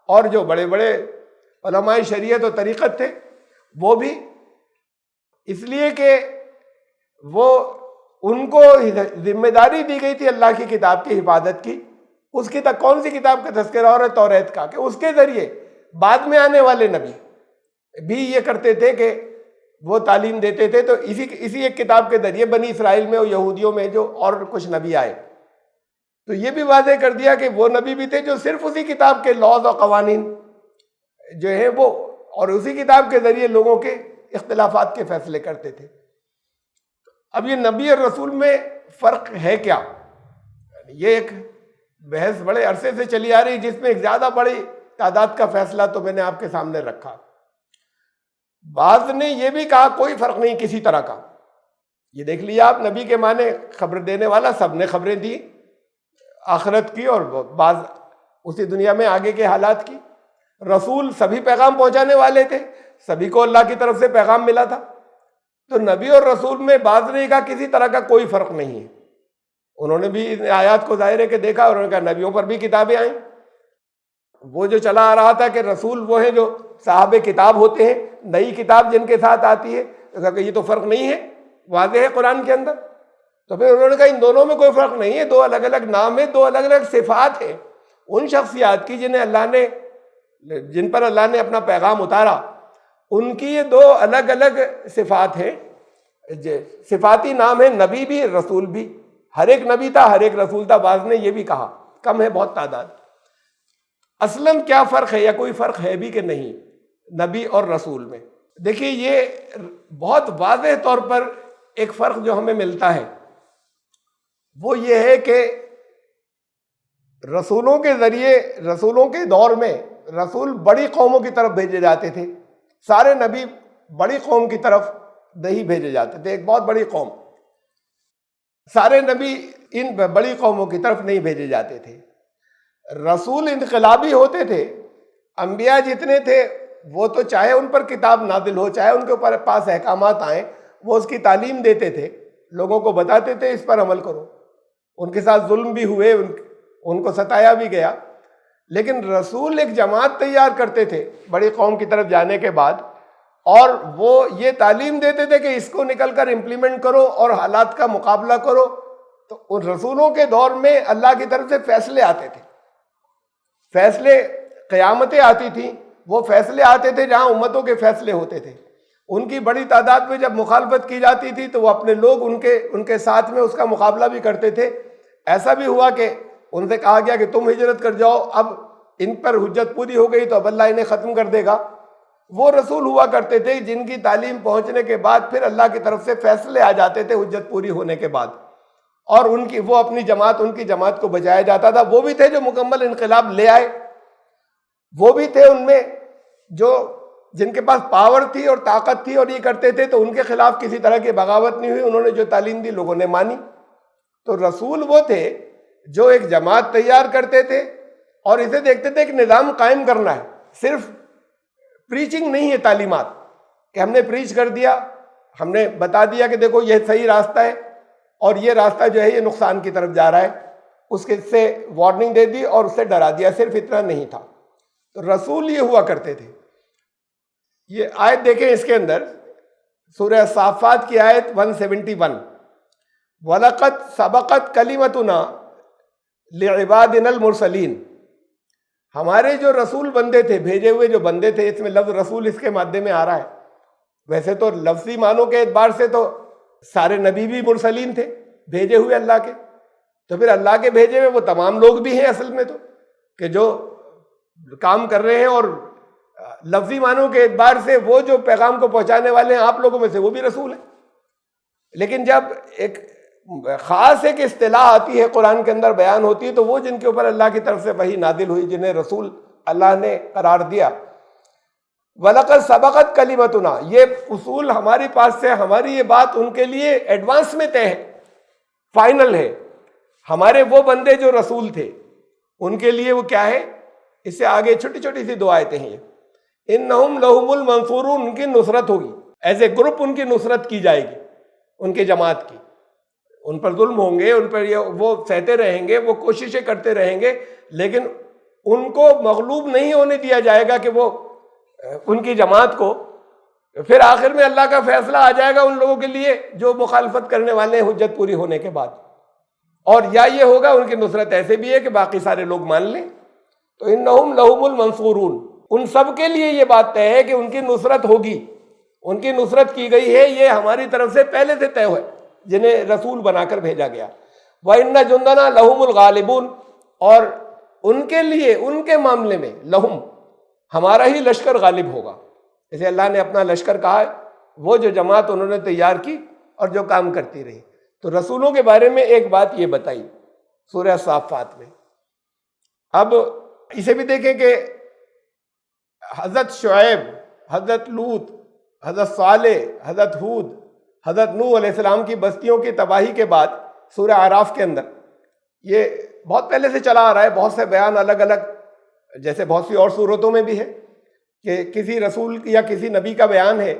اور جو بڑے بڑے علماء شریعت و طریقت تھے وہ بھی، اس لیے کہ وہ ان کو ذمہ داری دی گئی تھی اللہ کی کتاب کی حفاظت کی۔ اس کی کون سی کتاب کا تذکرہ ہو رہا ہے؟ توریت کا، کہ اس کے ذریعے بعد میں آنے والے نبی بھی یہ کرتے تھے کہ وہ تعلیم دیتے تھے۔ تو اسی ایک کتاب کے ذریعے بنی اسرائیل میں اور یہودیوں میں جو اور کچھ نبی آئے، تو یہ بھی واضح کر دیا کہ وہ نبی بھی تھے جو صرف اسی کتاب کے لاز اور قوانین جو ہیں وہ، اور اسی کتاب کے ذریعے لوگوں کے اختلافات کے فیصلے کرتے تھے۔ اب یہ نبی اور رسول میں فرق ہے کیا؟ یہ ایک بحث بڑے عرصے سے چلی آ رہی، جس میں ایک زیادہ بڑی تعداد کا فیصلہ تو میں نے آپ کے سامنے رکھا۔ بعض نے یہ بھی کہا کوئی فرق نہیں کسی طرح کا۔ یہ دیکھ لیا آپ، نبی کے معنی خبر دینے والا، سب نے خبریں دی آخرت کی اور بعض اسی دنیا میں آگے کے حالات کی۔ رسول سبھی پیغام پہنچانے والے تھے، سبھی کو اللہ کی طرف سے پیغام ملا تھا۔ تو نبی اور رسول میں بعض نے کہا کسی طرح کا کوئی فرق نہیں ہے۔ انہوں نے بھی ان آیات کو ظاہر ہے کہ دیکھا، اور انہوں نے کہا نبیوں پر بھی کتابیں آئیں۔ وہ جو چلا آ رہا تھا کہ رسول وہ ہیں جو صاحب کتاب ہوتے ہیں، نئی کتاب جن کے ساتھ آتی ہے، تو کہا کہ یہ تو فرق نہیں ہے، واضح ہے قرآن کے اندر۔ تو پھر انہوں نے کہا ان دونوں میں کوئی فرق نہیں ہے، دو الگ الگ نام ہیں، دو الگ الگ صفات ہیں ان شخصیات کی جن پر اللہ نے اپنا پیغام اتارا، ان کی یہ دو الگ الگ صفات ہیں، صفاتی نام ہے، نبی بھی رسول بھی۔ ہر ایک نبی تھا، ہر ایک رسول تھا۔ بعض نے یہ بھی کہا کم ہے بہت تعداد۔ اصلاً کیا فرق ہے یا کوئی فرق ہے بھی کہ نہیں نبی اور رسول میں؟ دیکھیے یہ بہت واضح طور پر ایک فرق جو ہمیں ملتا ہے وہ یہ ہے کہ رسولوں کے ذریعے، رسولوں کے دور میں رسول بڑی قوموں کی طرف بھیجے جاتے تھے، سارے نبی بڑی قوم کی طرف نہیں بھیجے جاتے تھے، ایک بہت بڑی قوم، سارے نبی ان بڑی قوموں کی طرف نہیں بھیجے جاتے تھے۔ رسول انقلابی ہوتے تھے، انبیاء جتنے تھے وہ تو چاہے ان پر کتاب نازل ہو، چاہے ان کے اوپر پاس احکامات آئیں، وہ اس کی تعلیم دیتے تھے، لوگوں کو بتاتے تھے اس پر عمل کرو۔ ان کے ساتھ ظلم بھی ہوئے، ان کو ستایا بھی گیا، لیکن رسول ایک جماعت تیار کرتے تھے بڑی قوم کی طرف جانے کے بعد، اور وہ یہ تعلیم دیتے تھے کہ اس کو نکل کر امپلیمنٹ کرو اور حالات کا مقابلہ کرو۔ تو ان رسولوں کے دور میں اللہ کی طرف سے فیصلے آتے تھے، فیصلے، قیامتیں آتی تھیں، وہ فیصلے آتے تھے جہاں امتوں کے فیصلے ہوتے تھے۔ ان کی بڑی تعداد میں جب مخالفت کی جاتی تھی تو وہ اپنے لوگ ان کے ساتھ میں اس کا مقابلہ بھی کرتے تھے۔ ایسا بھی ہوا کہ ان سے کہا گیا کہ تم ہجرت کر جاؤ، اب ان پر حجت پوری ہو گئی تو اب اللہ انہیں ختم کر دے گا۔ وہ رسول ہوا کرتے تھے جن کی تعلیم پہنچنے کے بعد پھر اللہ کی طرف سے فیصلے آ جاتے تھے حجت پوری ہونے کے بعد، اور ان کی جماعت کو بچایا جاتا تھا۔ وہ بھی تھے جو مکمل انقلاب لے آئے، وہ بھی تھے ان میں جو جن کے پاس پاور تھی اور طاقت تھی اور یہ کرتے تھے، تو ان کے خلاف کسی طرح کی بغاوت نہیں ہوئی، انہوں نے جو تعلیم دی لوگوں نے مانی۔ تو رسول وہ تھے جو ایک جماعت تیار کرتے تھے اور اسے دیکھتے تھے ایک نظام قائم کرنا ہے، صرف پریچنگ نہیں ہے تعلیمات کہ ہم نے پریچ کر دیا، ہم نے بتا دیا کہ دیکھو یہ صحیح راستہ ہے اور یہ راستہ جو ہے یہ نقصان کی طرف جا رہا ہے، اس کے سے وارننگ دے دی اور اس سے ڈرا دیا، صرف اتنا نہیں تھا۔ تو رسول یہ ہوا کرتے تھے۔ یہ آیت دیکھیں، اس کے اندر سورہ صافات کی آیت 171، وَلَقَدْ سَبَقَتْ كَلِمَتُنَا لِعِبَادِنَا الْمُرْسَلِينَ، ہمارے جو رسول بندے تھے، بھیجے ہوئے جو بندے تھے، اس میں لفظ رسول اس کے مادے میں آ رہا ہے۔ ویسے تو لفظی معنوں کے اعتبار سے تو سارے نبی بھی مرسلین تھے، بھیجے ہوئے اللہ کے، تو پھر اللہ کے بھیجے ہوئے وہ تمام لوگ بھی ہیں اصل میں، تو کہ جو کام کر رہے ہیں، اور لفظی معنوں کے اعتبار سے وہ جو پیغام کو پہنچانے والے ہیں آپ لوگوں میں سے، وہ بھی رسول ہیں۔ لیکن جب ایک خاص ایک اصطلاح آتی ہے قرآن کے اندر بیان ہوتی ہے، تو وہ جن کے اوپر اللہ کی طرف سے وحی نازل ہوئی، جنہیں رسول اللہ نے قرار دیا، وَلَقَدْ سَبَقَتْ كَلِمَتُنَا، یہ اصول ہماری پاس سے، ہماری یہ بات ان کے لیے ایڈوانس میں طے ہے، فائنل ہے۔ ہمارے وہ بندے جو رسول تھے ان کے لیے وہ کیا ہے، اس سے آگے چھوٹی چھوٹی سی دو آیتیں ہیں، اِنَّهُمْ لَهُمُ الْمَنْصُورُونَ، ان کی نصرت ہوگی، ایز اے گروپ ان کی نصرت کی جائے گی، ان کے جماعت کی۔ ان پر ظلم ہوں گے، ان پر وہ سہتے رہیں گے، وہ کوششیں کرتے رہیں گے، لیکن ان کو مغلوب نہیں ہونے دیا جائے گا کہ وہ ان کی جماعت کو، پھر آخر میں اللہ کا فیصلہ آ جائے گا ان لوگوں کے لیے جو مخالفت کرنے والے ہیں حجت پوری ہونے کے بعد، اور یا یہ ہوگا ان کی نصرت ایسے بھی ہے کہ باقی سارے لوگ مان لیں۔ تو انہم لہم المنصورون، ان سب کے لیے یہ بات طے ہے کہ ان کی نصرت ہوگی، ان کی نصرت کی گئی ہے، یہ ہماری طرف سے پہلے سے طے ہے، جنہیں رسول بنا کر بھیجا گیا۔ وَإِنَّ جُنْدَنَا لَهُمُ الْغَالِبُونَ، اور ان کے لیے، ان کے معاملے میں، لہم، ہمارا ہی لشکر غالب ہوگا۔ جیسے اللہ نے اپنا لشکر کہا ہے، وہ جو جماعت انہوں نے تیار کی اور جو کام کرتی رہی۔ تو رسولوں کے بارے میں ایک بات یہ بتائی سورہ صافات میں۔ اب اسے بھی دیکھیں کہ حضرت شعیب، حضرت لوط، حضرت صالح، حضرت ہود، حضرت نوح علیہ السلام کی بستیوں کی تباہی کے بعد سورہ اعراف کے اندر، یہ بہت پہلے سے چلا آ رہا ہے، بہت سے بیان الگ الگ، جیسے بہت سی اور صورتوں میں بھی ہے کہ کسی رسول یا کسی نبی کا بیان ہے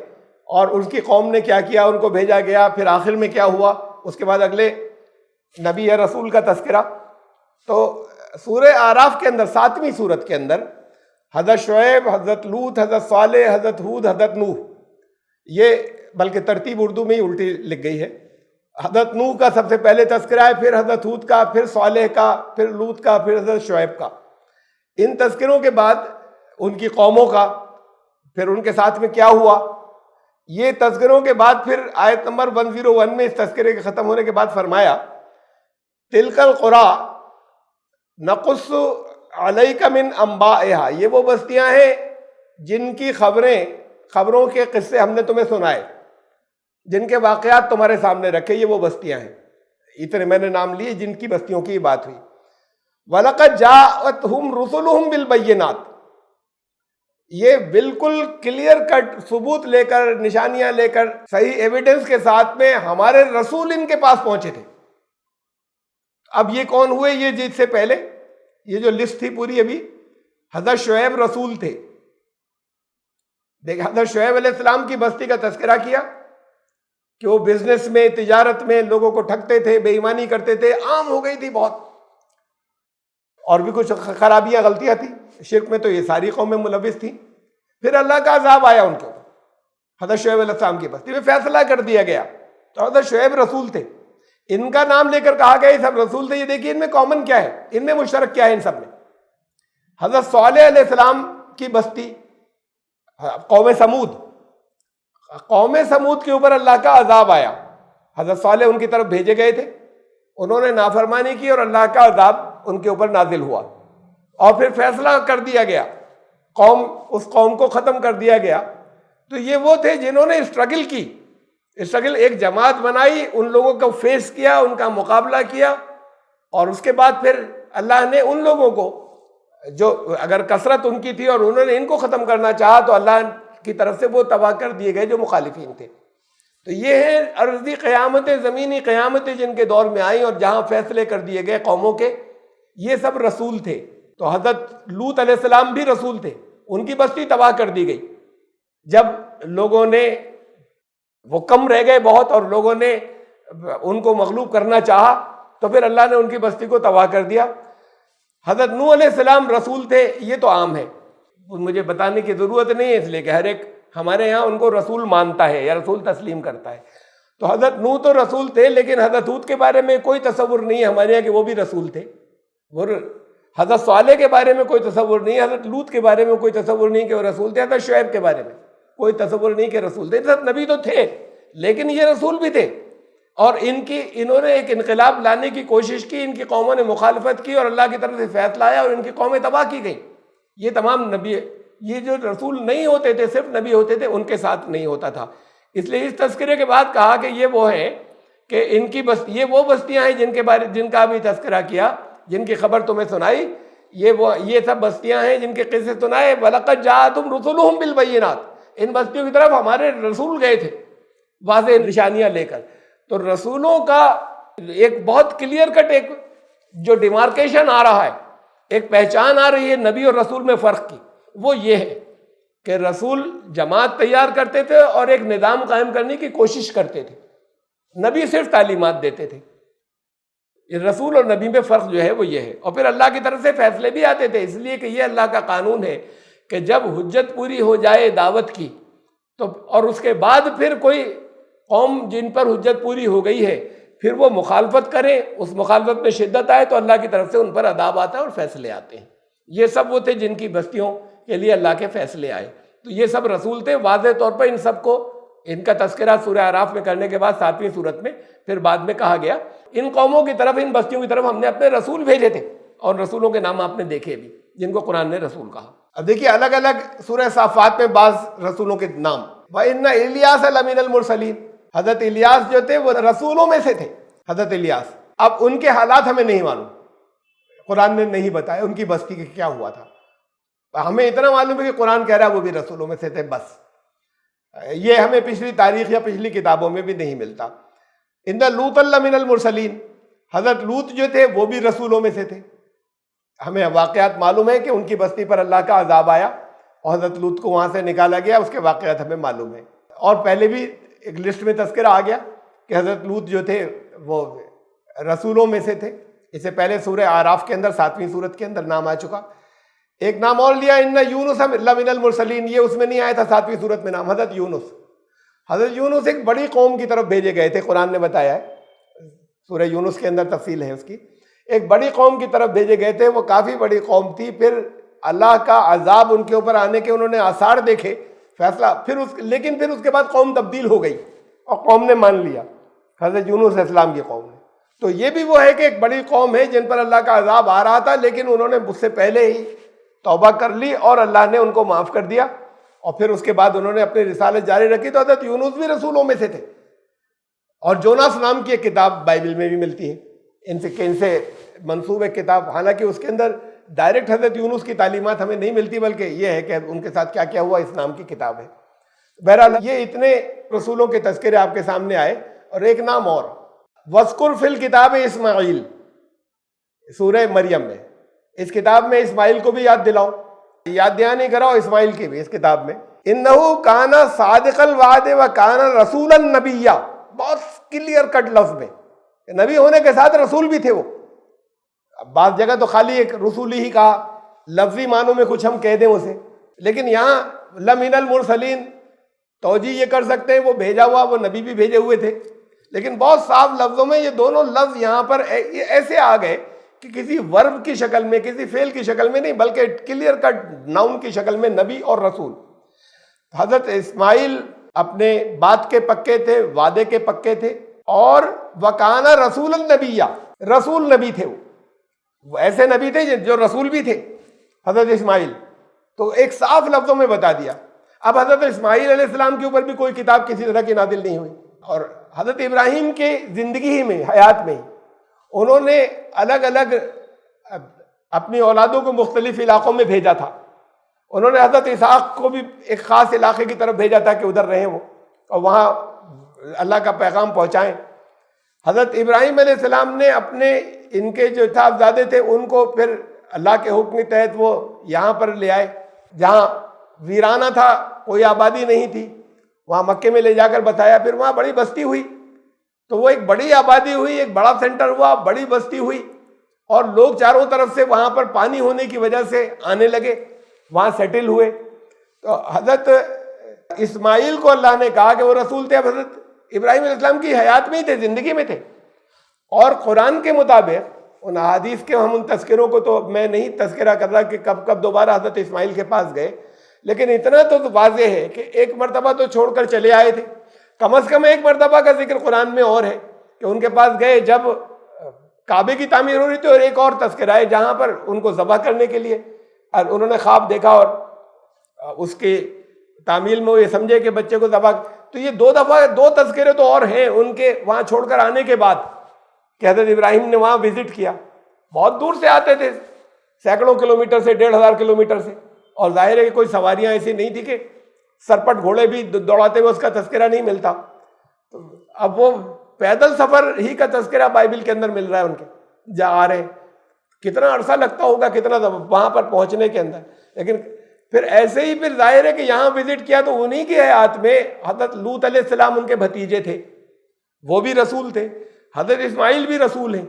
اور اس کی قوم نے کیا کیا، ان کو بھیجا گیا، پھر آخر میں کیا ہوا، اس کے بعد اگلے نبی یا رسول کا تذکرہ۔ تو سورہ اعراف کے اندر 7ویں سورت کے اندر حضرت شعیب، حضرت لوط، حضرت صالح، حضرت ہود، حضرت نوح، یہ بلکہ ترتیب اردو میں ہی الٹی لکھ گئی ہے۔ حضرت نوح کا سب سے پہلے تذکرہ ہے، پھر حضرت ہود کا، پھر صالح کا، پھر لوط کا، پھر حضرت شعیب کا۔ ان تذکروں کے بعد ان کی قوموں کا، پھر ان کے ساتھ میں کیا ہوا، یہ تذکروں کے بعد پھر آیت نمبر 101 میں اس تذکرے کے ختم ہونے کے بعد فرمایا تلک القریٰ نقص علیک من انبائہا، یہ وہ بستیاں ہیں جن کی خبروں کے قصے ہم نے تمہیں سنائے، جن کے واقعات تمہارے سامنے رکھے، یہ وہ بستیاں ہیں، اتنے میں نے نام لیے جن کی بستیوں کی بات ہوئی۔ وَلَقَدْ جَاءَتْهُمْ رُسُلُهُمْ بِالْبَيِّنَاتِ، یہ بالکل کلیئر کٹ ثبوت لے کر، نشانیاں لے کر، صحیح ایویڈنس کے ساتھ میں ہمارے رسول ان کے پاس پہنچے تھے۔ اب یہ کون ہوئے، یہ جس سے پہلے یہ جو لسٹ تھی پوری، ابھی حضرت شعیب رسول تھے۔ دیکھ، حضرت شعیب علیہ السلام کی بستی کا تذکرہ کیا کہ وہ بزنس میں، تجارت میں لوگوں کو ٹھگتے تھے، بے ایمانی کرتے تھے، عام ہو گئی تھی بہت، اور بھی کچھ خرابیاں، غلطیاں تھیں، شرک میں تو یہ ساری قومیں ملوث تھیں۔ پھر اللہ کا عذاب آیا ان کو، حضرت شعیب علیہ السلام کی بستی میں فیصلہ کر دیا گیا۔ تو حضرت شعیب رسول تھے، ان کا نام لے کر کہا گیا یہ سب رسول تھے۔ یہ دیکھیے ان میں کامن کیا ہے، ان میں مشترک کیا ہے ان سب میں۔ حضرت صالح علیہ السلام کی بستی قوم سمود، قوم سمود کے اوپر اللہ کا عذاب آیا۔ حضرت صالح ان کی طرف بھیجے گئے تھے، انہوں نے نافرمانی کی اور اللہ کا عذاب ان کے اوپر نازل ہوا، اور پھر فیصلہ کر دیا گیا، اس قوم کو ختم کر دیا گیا۔ تو یہ وہ تھے جنہوں نے اسٹرگل کی، ایک جماعت بنائی، ان لوگوں کو فیس کیا، ان کا مقابلہ کیا، اور اس کے بعد پھر اللہ نے ان لوگوں کو، جو اگر کثرت ان کی تھی اور انہوں نے ان کو ختم کرنا چاہا، تو اللہ کی طرف سے وہ تباہ کر دیے گئے جو مخالفین تھے۔ تو یہ ہے ارضی قیامتیں، زمینی قیامتیں جن کے دور میں آئیں اور جہاں فیصلے کر دیے گئے قوموں کے، یہ سب رسول تھے۔ تو حضرت لوط علیہ السلام بھی رسول تھے، ان کی بستی تباہ کر دی گئی جب لوگوں نے، وہ کم رہ گئے بہت اور لوگوں نے ان کو مغلوب کرنا چاہا تو پھر اللہ نے ان کی بستی کو تباہ کر دیا۔ حضرت نوح علیہ السلام رسول تھے، یہ تو عام ہے، مجھے بتانے کی ضرورت نہیں ہے، اس لیے کہ ہر ایک ہمارے یہاں ان کو رسول مانتا ہے یا رسول تسلیم کرتا ہے۔ تو حضرت نوح تو رسول تھے، لیکن حضرت ہود کے بارے میں کوئی تصور نہیں ہے ہمارے یہاں کہ وہ بھی رسول تھے۔ وہ حضرت صالح کے بارے میں کوئی تصور نہیں ہے، حضرت لوط کے بارے میں کوئی تصور نہیں کہ وہ رسول تھے، حضرت شعیب کے بارے میں کوئی تصور نہیں کہ رسول تھے۔ حضرت نبی تو تھے لیکن یہ رسول بھی تھے، اور انہوں نے ایک انقلاب لانے کی کوشش کی، ان کی قوموں نے مخالفت کی اور اللہ کی طرف سے فیصلہ آیا اور ان کی قومیں تباہ کی گئیں۔ یہ تمام نبی، یہ جو رسول نہیں ہوتے تھے، صرف نبی ہوتے تھے، ان کے ساتھ نہیں ہوتا تھا۔ اس لیے اس تذکرے کے بعد کہا کہ یہ وہ ہیں کہ ان کی یہ وہ بستیاں ہیں جن کا بھی تذکرہ کیا، جن کی خبر تمہیں سنائی، یہ سب بستیاں ہیں جن کے قصے سنائے۔ وَلَقَدْ جَاءَتْهُمْ رُسُلُهُمْ بِالْبَيِّنَاتِ، ان بستیوں کی طرف ہمارے رسول گئے تھے واضح نشانیاں لے کر۔ تو رسولوں کا ایک بہت کلیئر کٹ ایک جو ڈیمارکیشن آ رہا ہے، ایک پہچان آ رہی ہے نبی اور رسول میں فرق کی، وہ یہ ہے کہ رسول جماعت تیار کرتے تھے اور ایک نظام قائم کرنے کی کوشش کرتے تھے، نبی صرف تعلیمات دیتے تھے۔ رسول اور نبی میں فرق جو ہے وہ یہ ہے، اور پھر اللہ کی طرف سے فیصلے بھی آتے تھے، اس لیے کہ یہ اللہ کا قانون ہے کہ جب حجت پوری ہو جائے دعوت کی تو، اور اس کے بعد پھر کوئی قوم جن پر حجت پوری ہو گئی ہے پھر وہ مخالفت کریں، اس مخالفت میں شدت آئے تو اللہ کی طرف سے ان پر عذاب آتا ہے اور فیصلے آتے ہیں۔ یہ سب وہ تھے جن کی بستیوں کے لیے اللہ کے فیصلے آئے۔ تو یہ سب رسول تھے، واضح طور پر ان سب کو، ان کا تذکرہ سورہ اعراف میں کرنے کے بعد 7ویں سورت میں پھر بعد میں کہا گیا ان قوموں کی طرف، ان بستیوں کی طرف ہم نے اپنے رسول بھیجے تھے، اور رسولوں کے نام آپ نے دیکھے بھی جن کو قرآن نے رسول کہا۔ اب دیکھیے الگ الگ سورہ صافات میں بعض رسولوں کے نام، وَإِنَّ إِلْيَاسَ لَمِنَ الْمُرْسَلِينَ، حضرت الیاس جو تھے وہ رسولوں میں سے تھے، حضرت الیاس۔ اب ان کے حالات ہمیں نہیں معلوم، قرآن نے نہیں بتایا ان کی بستی کا کیا ہوا تھا، ہمیں اتنا معلوم ہے کہ قرآن کہہ رہا ہے وہ بھی رسولوں میں سے تھے بس، یہ ہمیں پچھلی تاریخ یا پچھلی کتابوں میں بھی نہیں ملتا۔ اِنَّ لُوطًا لَمِنَ الْمُرْسَلِينَ، حضرت لوط جو تھے وہ بھی رسولوں میں سے تھے، ہمیں واقعات معلوم ہے کہ ان کی بستی پر اللہ کا عذاب آیا اور حضرت لوط کو وہاں سے نکالا گیا، اس کے واقعات ہمیں معلوم ہے، اور پہلے بھی ایک لسٹ میں تذکرہ آ گیا کہ حضرت لوط جو تھے وہ رسولوں میں سے تھے۔ اس سے پہلے سورہ اعراف کے اندر 7ویں سورت کے اندر نام آ چکا۔ ایک نام اور لیا، اِنَّ یونس لَمِنَ الْمُرْسَلِينَ، یہ اس میں نہیں آیا تھا 7ویں سورت میں نام، حضرت یونس۔ حضرت یونس ایک بڑی قوم کی طرف بھیجے گئے تھے، قرآن نے بتایا ہے، سورہ یونس کے اندر تفصیل ہے اس کی، ایک بڑی قوم کی طرف بھیجے گئے تھے، وہ کافی بڑی قوم تھی، پھر اللہ کا عذاب ان کے اوپر آنے کے انہوں نے آثار دیکھے، فیصلہ لیکن پھر اس کے بعد قوم تبدیل ہو گئی اور قوم نے مان لیا، حضرت یونس علیہ السلام کی قوم نے۔ تو یہ بھی وہ ہے کہ ایک بڑی قوم ہے جن پر اللہ کا عذاب آ رہا تھا، لیکن انہوں نے اس سے پہلے ہی توبہ کر لی اور اللہ نے ان کو معاف کر دیا، اور پھر اس کے بعد انہوں نے اپنی رسالت جاری رکھی۔ تو حضرت یونس بھی رسولوں میں سے تھے، اور جوناس نام کی ایک کتاب بائبل میں بھی ملتی ہے ان سے منسوب ایک کتاب، حالانکہ اس کے اندر ڈائریکٹ حضرت یونس کی تعلیمات ہمیں نہیں ملتی، بلکہ یہ ہے کہ ان کے ساتھ کیا کیا ہوا اس نام کی کتاب ہے۔ بہرحال یہ اتنے رسولوں کے تذکرے آپ کے سامنے آئے، اور ایک نام اور، وَاذْكُرْ فِي الْكِتَابِ اسماعیل، سورہ مریم میں، اس کتاب میں اسماعیل کو بھی یاد دلاؤ، یاد دہانی کراؤ اسماعیل کی بھی اس کتاب میں۔ اِنَّهُ كَانَ صَادِقَ الْوَعْدِ وَكَانَ رَسُولًا نَبِيًّا، بہت کلیئر کٹ لفظ میں، نبی ہونے کے ساتھ رسول بھی تھے وہ۔ بعض جگہ تو خالی ایک رسولی ہی کہا، لفظی معنوں میں کچھ ہم کہہ دیں اسے، لیکن یہاں لَمِنَ الْمُرْسَلِينَ توجیہ یہ کر سکتے ہیں وہ بھیجا ہوا، وہ نبی بھی بھیجے ہوئے تھے، لیکن بہت صاف لفظوں میں یہ دونوں لفظ یہاں پر ایسے آ گئے کہ کسی ورب کی شکل میں، کسی فعل کی شکل میں نہیں، بلکہ کلیئر کٹ ناؤن کی شکل میں، نبی اور رسول۔ حضرت اسماعیل اپنے بات کے پکے تھے، وعدے کے پکے تھے، اور وَكَانَ رَسُولًا نَبِيًّا، رسول نبی تھے، وہ ایسے نبی تھے جو رسول بھی تھے حضرت اسماعیل۔ تو ایک صاف لفظوں میں بتا دیا۔ اب حضرت اسماعیل علیہ السلام کے اوپر بھی کوئی کتاب کسی طرح کی نازل نہیں ہوئی، اور حضرت ابراہیم کے زندگی ہی میں، حیات میں انہوں نے الگ الگ اپنی اولادوں کو مختلف علاقوں میں بھیجا تھا، انہوں نے حضرت اسحاق کو بھی ایک خاص علاقے کی طرف بھیجا تھا کہ ادھر رہیں وہ اور وہاں اللہ کا پیغام پہنچائیں۔ حضرت ابراہیم علیہ السلام نے اپنے ان کے جو صاحبزادے تھے ان کو پھر اللہ کے حکم کے تحت وہ یہاں پر لے آئے جہاں ویرانہ تھا، کوئی آبادی نہیں تھی، وہاں مکے میں لے جا کر بتایا، پھر وہاں بڑی بستی ہوئی، تو وہ ایک بڑی آبادی ہوئی، ایک بڑا سینٹر ہوا، بڑی بستی ہوئی، اور لوگ چاروں طرف سے وہاں پر پانی ہونے کی وجہ سے آنے لگے، وہاں سیٹل ہوئے۔ تو حضرت اسماعیل کو اللہ نے کہا کہ وہ رسول تھے، اب حضرت ابراہیم علیہ السلام کی حیات میں ہی تھے، زندگی میں تھے، اور قرآن کے مطابق ان احادیث کے ہم ان تذکروں کو تو میں نہیں تذکرہ کر رہا کہ کب کب دوبارہ حضرت اسماعیل کے پاس گئے، لیکن اتنا تو واضح ہے کہ ایک مرتبہ تو چھوڑ کر چلے آئے تھے، کم از کم ایک مرتبہ کا ذکر قرآن میں اور ہے کہ ان کے پاس گئے جب کعبے کی تعمیر ہو رہی تھی، اور ایک اور تذکرہ ہے جہاں پر ان کو ذبح کرنے کے لیے اور انہوں نے خواب دیکھا اور اس کی تعمیل میں وہ یہ سمجھے کہ بچے کو ذبح، تو یہ دو تذکرے تو اور ہیں ان کے وہاں چھوڑ کر آنے کے بعد کہ حضرت ابراہیم نے وہاں وزٹ کیا، بہت دور سے آتے تھے، سینکڑوں کلومیٹر سے، 1500 کلومیٹر سے، اور ظاہر ہے کہ کوئی سواریاں ایسی نہیں تھی کہ سرپٹ گھوڑے بھی دوڑاتے ہوئے اس کا تذکرہ نہیں ملتا، تو اب وہ پیدل سفر ہی کا تذکرہ بائبل کے اندر مل رہا ہے ان کے جا آ رہے، کتنا عرصہ لگتا ہوگا کتنا وہاں پر پہنچنے کے اندر، لیکن پھر ایسے ہی پھر ظاہر ہے کہ یہاں وزٹ کیا تو انہی کی حیات میں حضرت لوط علیہ السلام ان کے بھتیجے تھے، وہ بھی رسول تھے، حضرت اسماعیل بھی رسول ہیں،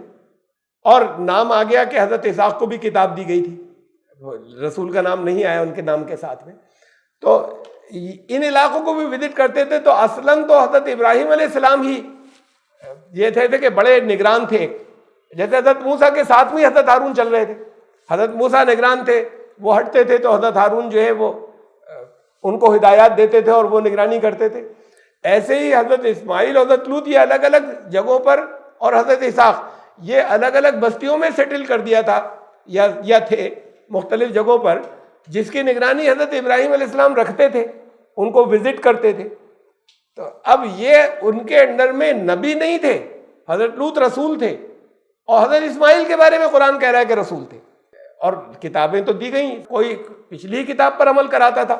اور نام آ گیا کہ حضرت اسحاق کو بھی کتاب دی گئی تھی، رسول کا نام نہیں آیا ان کے نام کے ساتھ میں۔ تو ان علاقوں کو بھی وزٹ کرتے تھے، تو اصلاً تو حضرت ابراہیم علیہ السلام ہی یہ تھے کہ بڑے نگران تھے، جیسے حضرت موسیٰ کے ساتھ میں حضرت ہارون چل رہے تھے، حضرت موسیٰ نگران تھے، وہ ہٹتے تھے تو حضرت ہارون جو ہے وہ ان کو ہدایات دیتے تھے اور وہ نگرانی کرتے تھے۔ ایسے ہی حضرت اسماعیل اور حضرت لوط یہ الگ الگ جگہوں پر، اور حضرت اسحاق یہ الگ الگ بستیوں میں سیٹل کر دیا تھا یا تھے مختلف جگہوں پر، جس کی نگرانی حضرت ابراہیم علیہ السلام رکھتے تھے، ان کو وزٹ کرتے تھے۔ تو اب یہ ان کے انڈر میں نبی نہیں تھے، حضرت لوط رسول تھے، اور حضرت اسماعیل کے بارے میں قرآن کہہ رہا ہے کہ رسول تھے، اور کتابیں تو دی گئیں، کوئی پچھلی کتاب پر عمل کراتا تھا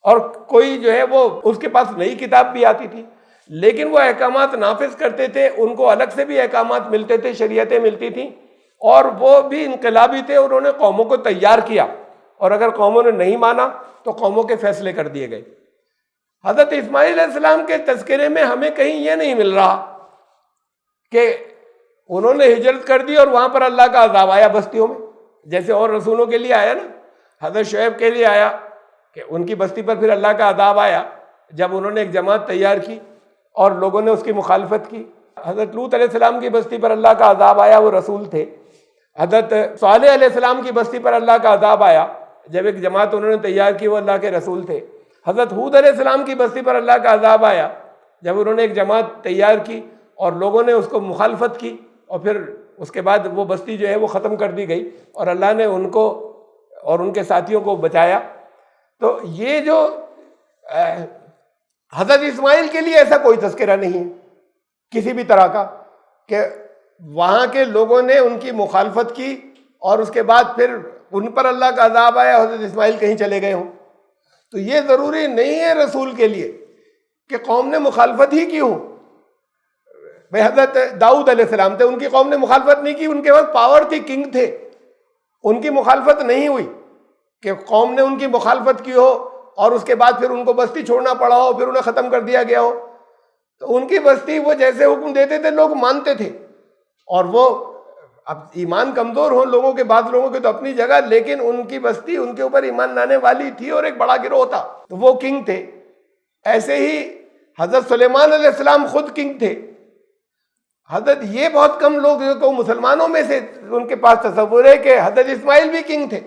اور کوئی جو ہے وہ اس کے پاس نئی کتاب بھی آتی تھی، لیکن وہ احکامات نافذ کرتے تھے، ان کو الگ سے بھی احکامات ملتے تھے، شریعتیں ملتی تھیں، اور وہ بھی انقلابی تھے، انہوں نے قوموں کو تیار کیا، اور اگر قوموں نے نہیں مانا تو قوموں کے فیصلے کر دیے گئے۔ حضرت اسماعیل علیہ السلام کے تذکرے میں ہمیں کہیں یہ نہیں مل رہا کہ انہوں نے ہجرت کر دی اور وہاں پر اللہ کا عذاب آیا بستیوں میں، جیسے اور رسولوں کے لیے آیا نا، حضرت شعیب کے لیے آیا کہ ان کی بستی پر پھر اللہ کا عذاب آیا جب انہوں نے ایک جماعت تیار کی اور لوگوں نے اس کی مخالفت کی۔ حضرت لوط علیہ السلام کی بستی پر اللہ کا عذاب آیا، وہ رسول تھے۔ حضرت صالح علیہ السلام کی بستی پر اللہ کا عذاب آیا جب ایک جماعت انہوں نے تیار کی، وہ اللہ کے رسول تھے۔ حضرت ہود علیہ السلام کی بستی پر اللہ کا عذاب آیا جب انہوں نے ایک جماعت تیار کی اور لوگوں نے اس کو مخالفت کی، اور پھر اس کے بعد وہ بستی جو ہے وہ ختم کر دی گئی اور اللہ نے ان کو اور ان کے ساتھیوں کو بچایا۔ تو یہ جو حضرت اسماعیل کے لیے ایسا کوئی تذکرہ نہیں ہے کسی بھی طرح کا کہ وہاں کے لوگوں نے ان کی مخالفت کی اور اس کے بعد پھر ان پر اللہ کا عذاب آیا، حضرت اسماعیل کہیں چلے گئے ہوں۔ تو یہ ضروری نہیں ہے رسول کے لیے کہ قوم نے مخالفت ہی کی ہو۔ بھائی حضرت داؤد علیہ السلام تھے، ان کی قوم نے مخالفت نہیں کی، ان کے پاس پاور تھی، کنگ تھے، ان کی مخالفت نہیں ہوئی کہ قوم نے ان کی مخالفت کی ہو اور اس کے بعد پھر ان کو بستی چھوڑنا پڑا ہو، پھر انہیں ختم کر دیا گیا ہو۔ تو ان کی بستی وہ جیسے حکم دیتے تھے لوگ مانتے تھے، اور وہ اب ایمان کمزور ہوں لوگوں کے، بعض لوگوں کے تو اپنی جگہ، لیکن ان کی بستی ان کے اوپر ایمان لانے والی تھی اور ایک بڑا گروہ تھا، تو وہ کنگ تھے۔ ایسے ہی حضرت سلیمان علیہ السلام خود کنگ تھے۔ حضرت یہ بہت کم لوگ جو مسلمانوں میں سے ان کے پاس تصور ہے کہ حضرت اسماعیل بھی کنگ تھے،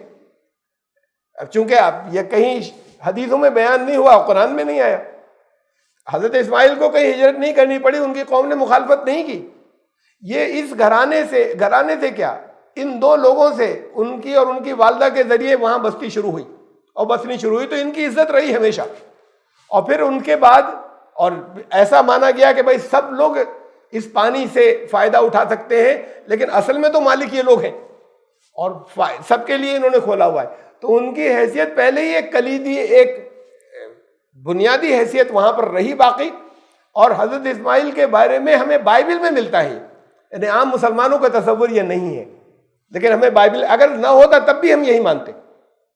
چونکہ اب یہ کہیں حدیثوں میں بیان نہیں ہوا، قرآن میں نہیں آیا۔ حضرت اسماعیل کو کہیں ہجرت نہیں کرنی پڑی، ان کی قوم نے مخالفت نہیں کی۔ یہ اس گھرانے سے کیا، ان دو لوگوں سے، ان کی اور ان کی والدہ کے ذریعے وہاں بستی شروع ہوئی اور بسنی شروع ہوئی، تو ان کی عزت رہی ہمیشہ۔ اور پھر ان کے بعد اور ایسا مانا گیا کہ بھائی سب لوگ اس پانی سے فائدہ اٹھا سکتے ہیں، لیکن اصل میں تو مالک یہ لوگ ہیں اور سب کے لیے انہوں نے کھولا ہوا ہے۔ تو ان کی حیثیت پہلے ہی ایک کلیدی، ایک بنیادی حیثیت وہاں پر رہی باقی. اور حضرت اسماعیل کے بارے میں ہمیں بائبل میں ملتا ہے، یعنی عام مسلمانوں کا تصور یہ نہیں ہے، لیکن ہمیں بائبل اگر نہ ہوتا تب بھی ہم یہی مانتے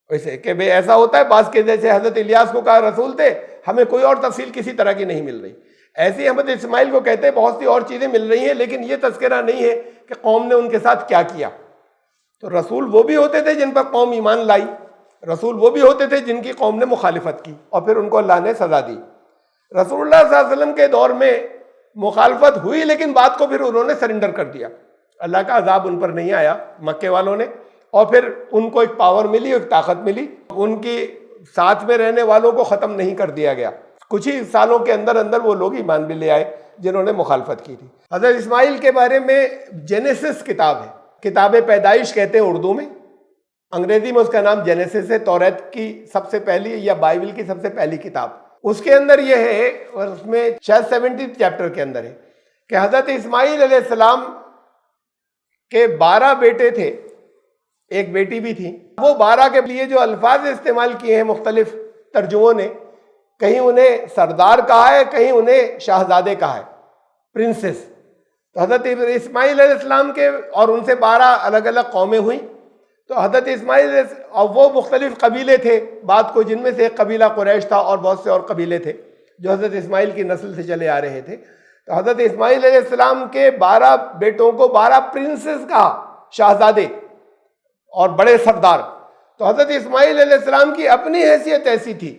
ویسے کہ بھئی ایسا ہوتا ہے. بعض کے جیسے حضرت الیاس کو کہا رسول تھے، ہمیں کوئی اور تفصیل کسی طرح کی نہیں مل رہی. ایسے ہی حضرت اسماعیل کو کہتے ہیں بہت سی اور چیزیں مل رہی ہیں، لیکن یہ تذکرہ نہیں ہے کہ قوم نے ان کے ساتھ کیا کیا. تو رسول وہ بھی ہوتے تھے جن پر قوم ایمان لائی، رسول وہ بھی ہوتے تھے جن کی قوم نے مخالفت کی اور پھر ان کو اللہ نے سزا دی. رسول اللہ صلی اللہ علیہ وسلم کے دور میں مخالفت ہوئی، لیکن بات کو پھر انہوں نے سرنڈر کر دیا. اللہ کا عذاب ان پر نہیں آیا مکے والوں نے، اور پھر ان کو ایک پاور ملی، ایک طاقت ملی. ان کی ساتھ میں رہنے والوں کو ختم نہیں کر دیا گیا. کچھ ہی سالوں کے اندر اندر وہ لوگ ایمان بھی لے آئے جنہوں نے مخالفت کی تھی. حضرت اسماعیل کے بارے میں جینیسس کتاب ہے، کتاب پیدائش کہتے ہیں اردو میں، انگریزی میں اس کا نام جینیسس ہے. توریت کی سب سے پہلی یا بائبل کی سب سے پہلی کتاب. اس کے اندر یہ ہے، اور اس میں شاید 70 چیپٹر کے اندر ہے کہ حضرت اسماعیل علیہ السلام کے 12 بیٹے تھے، ایک بیٹی بھی تھی. وہ 12 کے لیے جو الفاظ استعمال کیے ہیں مختلف ترجموں نے، کہیں انہیں سردار کہا ہے، کہیں انہیں شاہزادے کہا ہے، پرنسس. تو حضرت اسماعیل علیہ السلام کے اور ان سے 12 الگ الگ قومیں ہوئیں. تو حضرت اسماعیل اور وہ مختلف قبیلے تھے بعد کو، جن میں سے ایک قبیلہ قریش تھا اور بہت سے اور قبیلے تھے جو حضرت اسماعیل کی نسل سے چلے آ رہے تھے. تو حضرت اسماعیل علیہ السلام کے 12 بیٹوں کو 12 پرنسز کہا، شاہزادے اور بڑے سردار. تو حضرت اسماعیل علیہ السلام کی اپنی حیثیت ایسی تھی،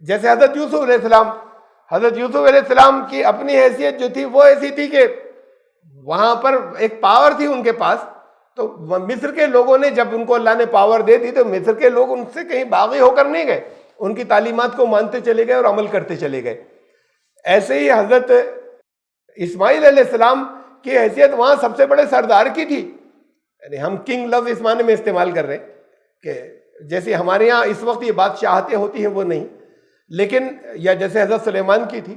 جیسے حضرت یوسف علیہ السلام، حضرت یوسف علیہ السلام کی اپنی حیثیت جو تھی وہ ایسی تھی کہ وہاں پر ایک پاور تھی ان کے پاس. تو مصر کے لوگوں نے جب ان کو اللہ نے پاور دے دی تو مصر کے لوگ ان سے کہیں باغی ہو کر نہیں گئے، ان کی تعلیمات کو مانتے چلے گئے اور عمل کرتے چلے گئے. ایسے ہی حضرت اسماعیل علیہ السلام کی حیثیت وہاں سب سے بڑے سردار کی تھی. یعنی ہم کنگ لفظ اس معنی میں استعمال کر رہے ہیں کہ جیسے ہمارے یہاں اس وقت یہ بادشاہتیں ہوتی ہیں وہ نہیں، لیکن یا جیسے حضرت سلیمان کی تھی،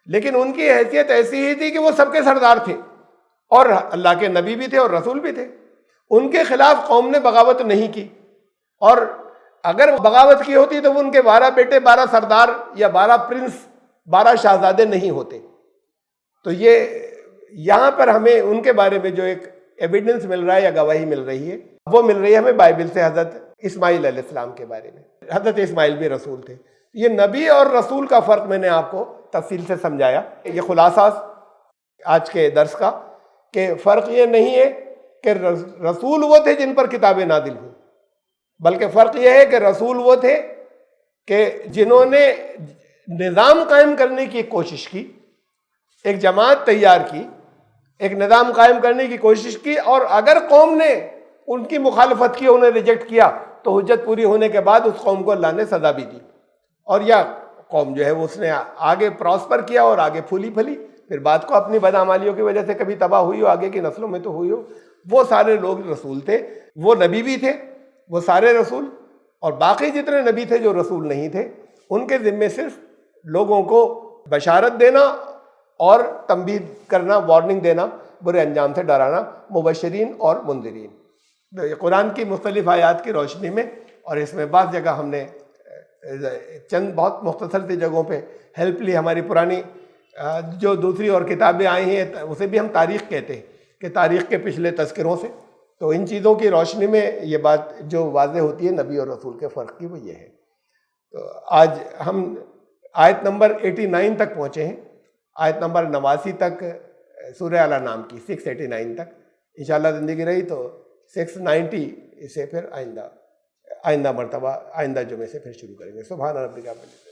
لیکن ان کی حیثیت ایسی ہی تھی کہ وہ سب کے سردار تھے اور اللہ کے نبی بھی تھے اور رسول بھی تھے. ان کے خلاف قوم نے بغاوت نہیں کی، اور اگر بغاوت کی ہوتی تو وہ ان کے 12 بیٹے 12 سردار یا 12 پرنس 12 شاہزادے نہیں ہوتے. تو یہ یہاں پر ہمیں ان کے بارے میں جو ایک ایویڈنس مل رہا ہے یا گواہی مل رہی ہے وہ مل رہی ہے ہمیں بائبل سے حضرت اسماعیل علیہ السلام کے بارے میں. حضرت اسماعیل بھی رسول تھے. یہ نبی اور رسول کا فرق میں نے آپ کو تفصیل سے سمجھایا. یہ خلاصہ آج کے درس کا کہ فرق یہ نہیں ہے کہ رسول وہ تھے جن پر کتابیں نازل ہوئیں، بلکہ فرق یہ ہے کہ رسول وہ تھے کہ جنہوں نے نظام قائم کرنے کی کوشش کی، ایک جماعت تیار کی، ایک نظام قائم کرنے کی کوشش کی، اور اگر قوم نے ان کی مخالفت کی، انہیں ریجیکٹ کیا، تو حجت پوری ہونے کے بعد اس قوم کو اللہ نے سزا بھی دی. اور یا قوم جو ہے وہ اس نے آگے پراسپر کیا اور آگے پھولی پھلی، پھر بعد کو اپنی بدعمالیوں کی وجہ سے کبھی تباہ ہوئی ہو، آگے کی نسلوں میں تو ہوئی ہو. وہ سارے لوگ رسول تھے، وہ نبی بھی تھے، وہ سارے رسول، اور باقی جتنے نبی تھے جو رسول نہیں تھے ان کے ذمے صرف لوگوں کو بشارت دینا اور تنبیہ کرنا، وارننگ دینا، برے انجام سے ڈرانا، مبشرین اور منذرین. قرآن کی مختلف آیات کی روشنی میں، اور اس میں بعض جگہ ہم نے چند بہت مختصر سی جگہوں پہ ہیلپ لی. ہماری پرانی جو دوسری اور کتابیں آئی ہیں اسے بھی ہم تاریخ کہتے ہیں کہ تاریخ کے پچھلے تذکروں سے. تو ان چیزوں کی روشنی میں یہ بات جو واضح ہوتی ہے نبی اور رسول کے فرق کی وہ یہ ہے. تو آج ہم آیت نمبر 89 تک پہنچے ہیں، آیت نمبر 89 تک سورہ اعلیٰ نام کی 689 تک. انشاءاللہ زندگی رہی تو 690 اسے پھر آئندہ مرتبہ آئندہ جمعے سے پھر شروع کریں گے. سبحان ربک رب العزت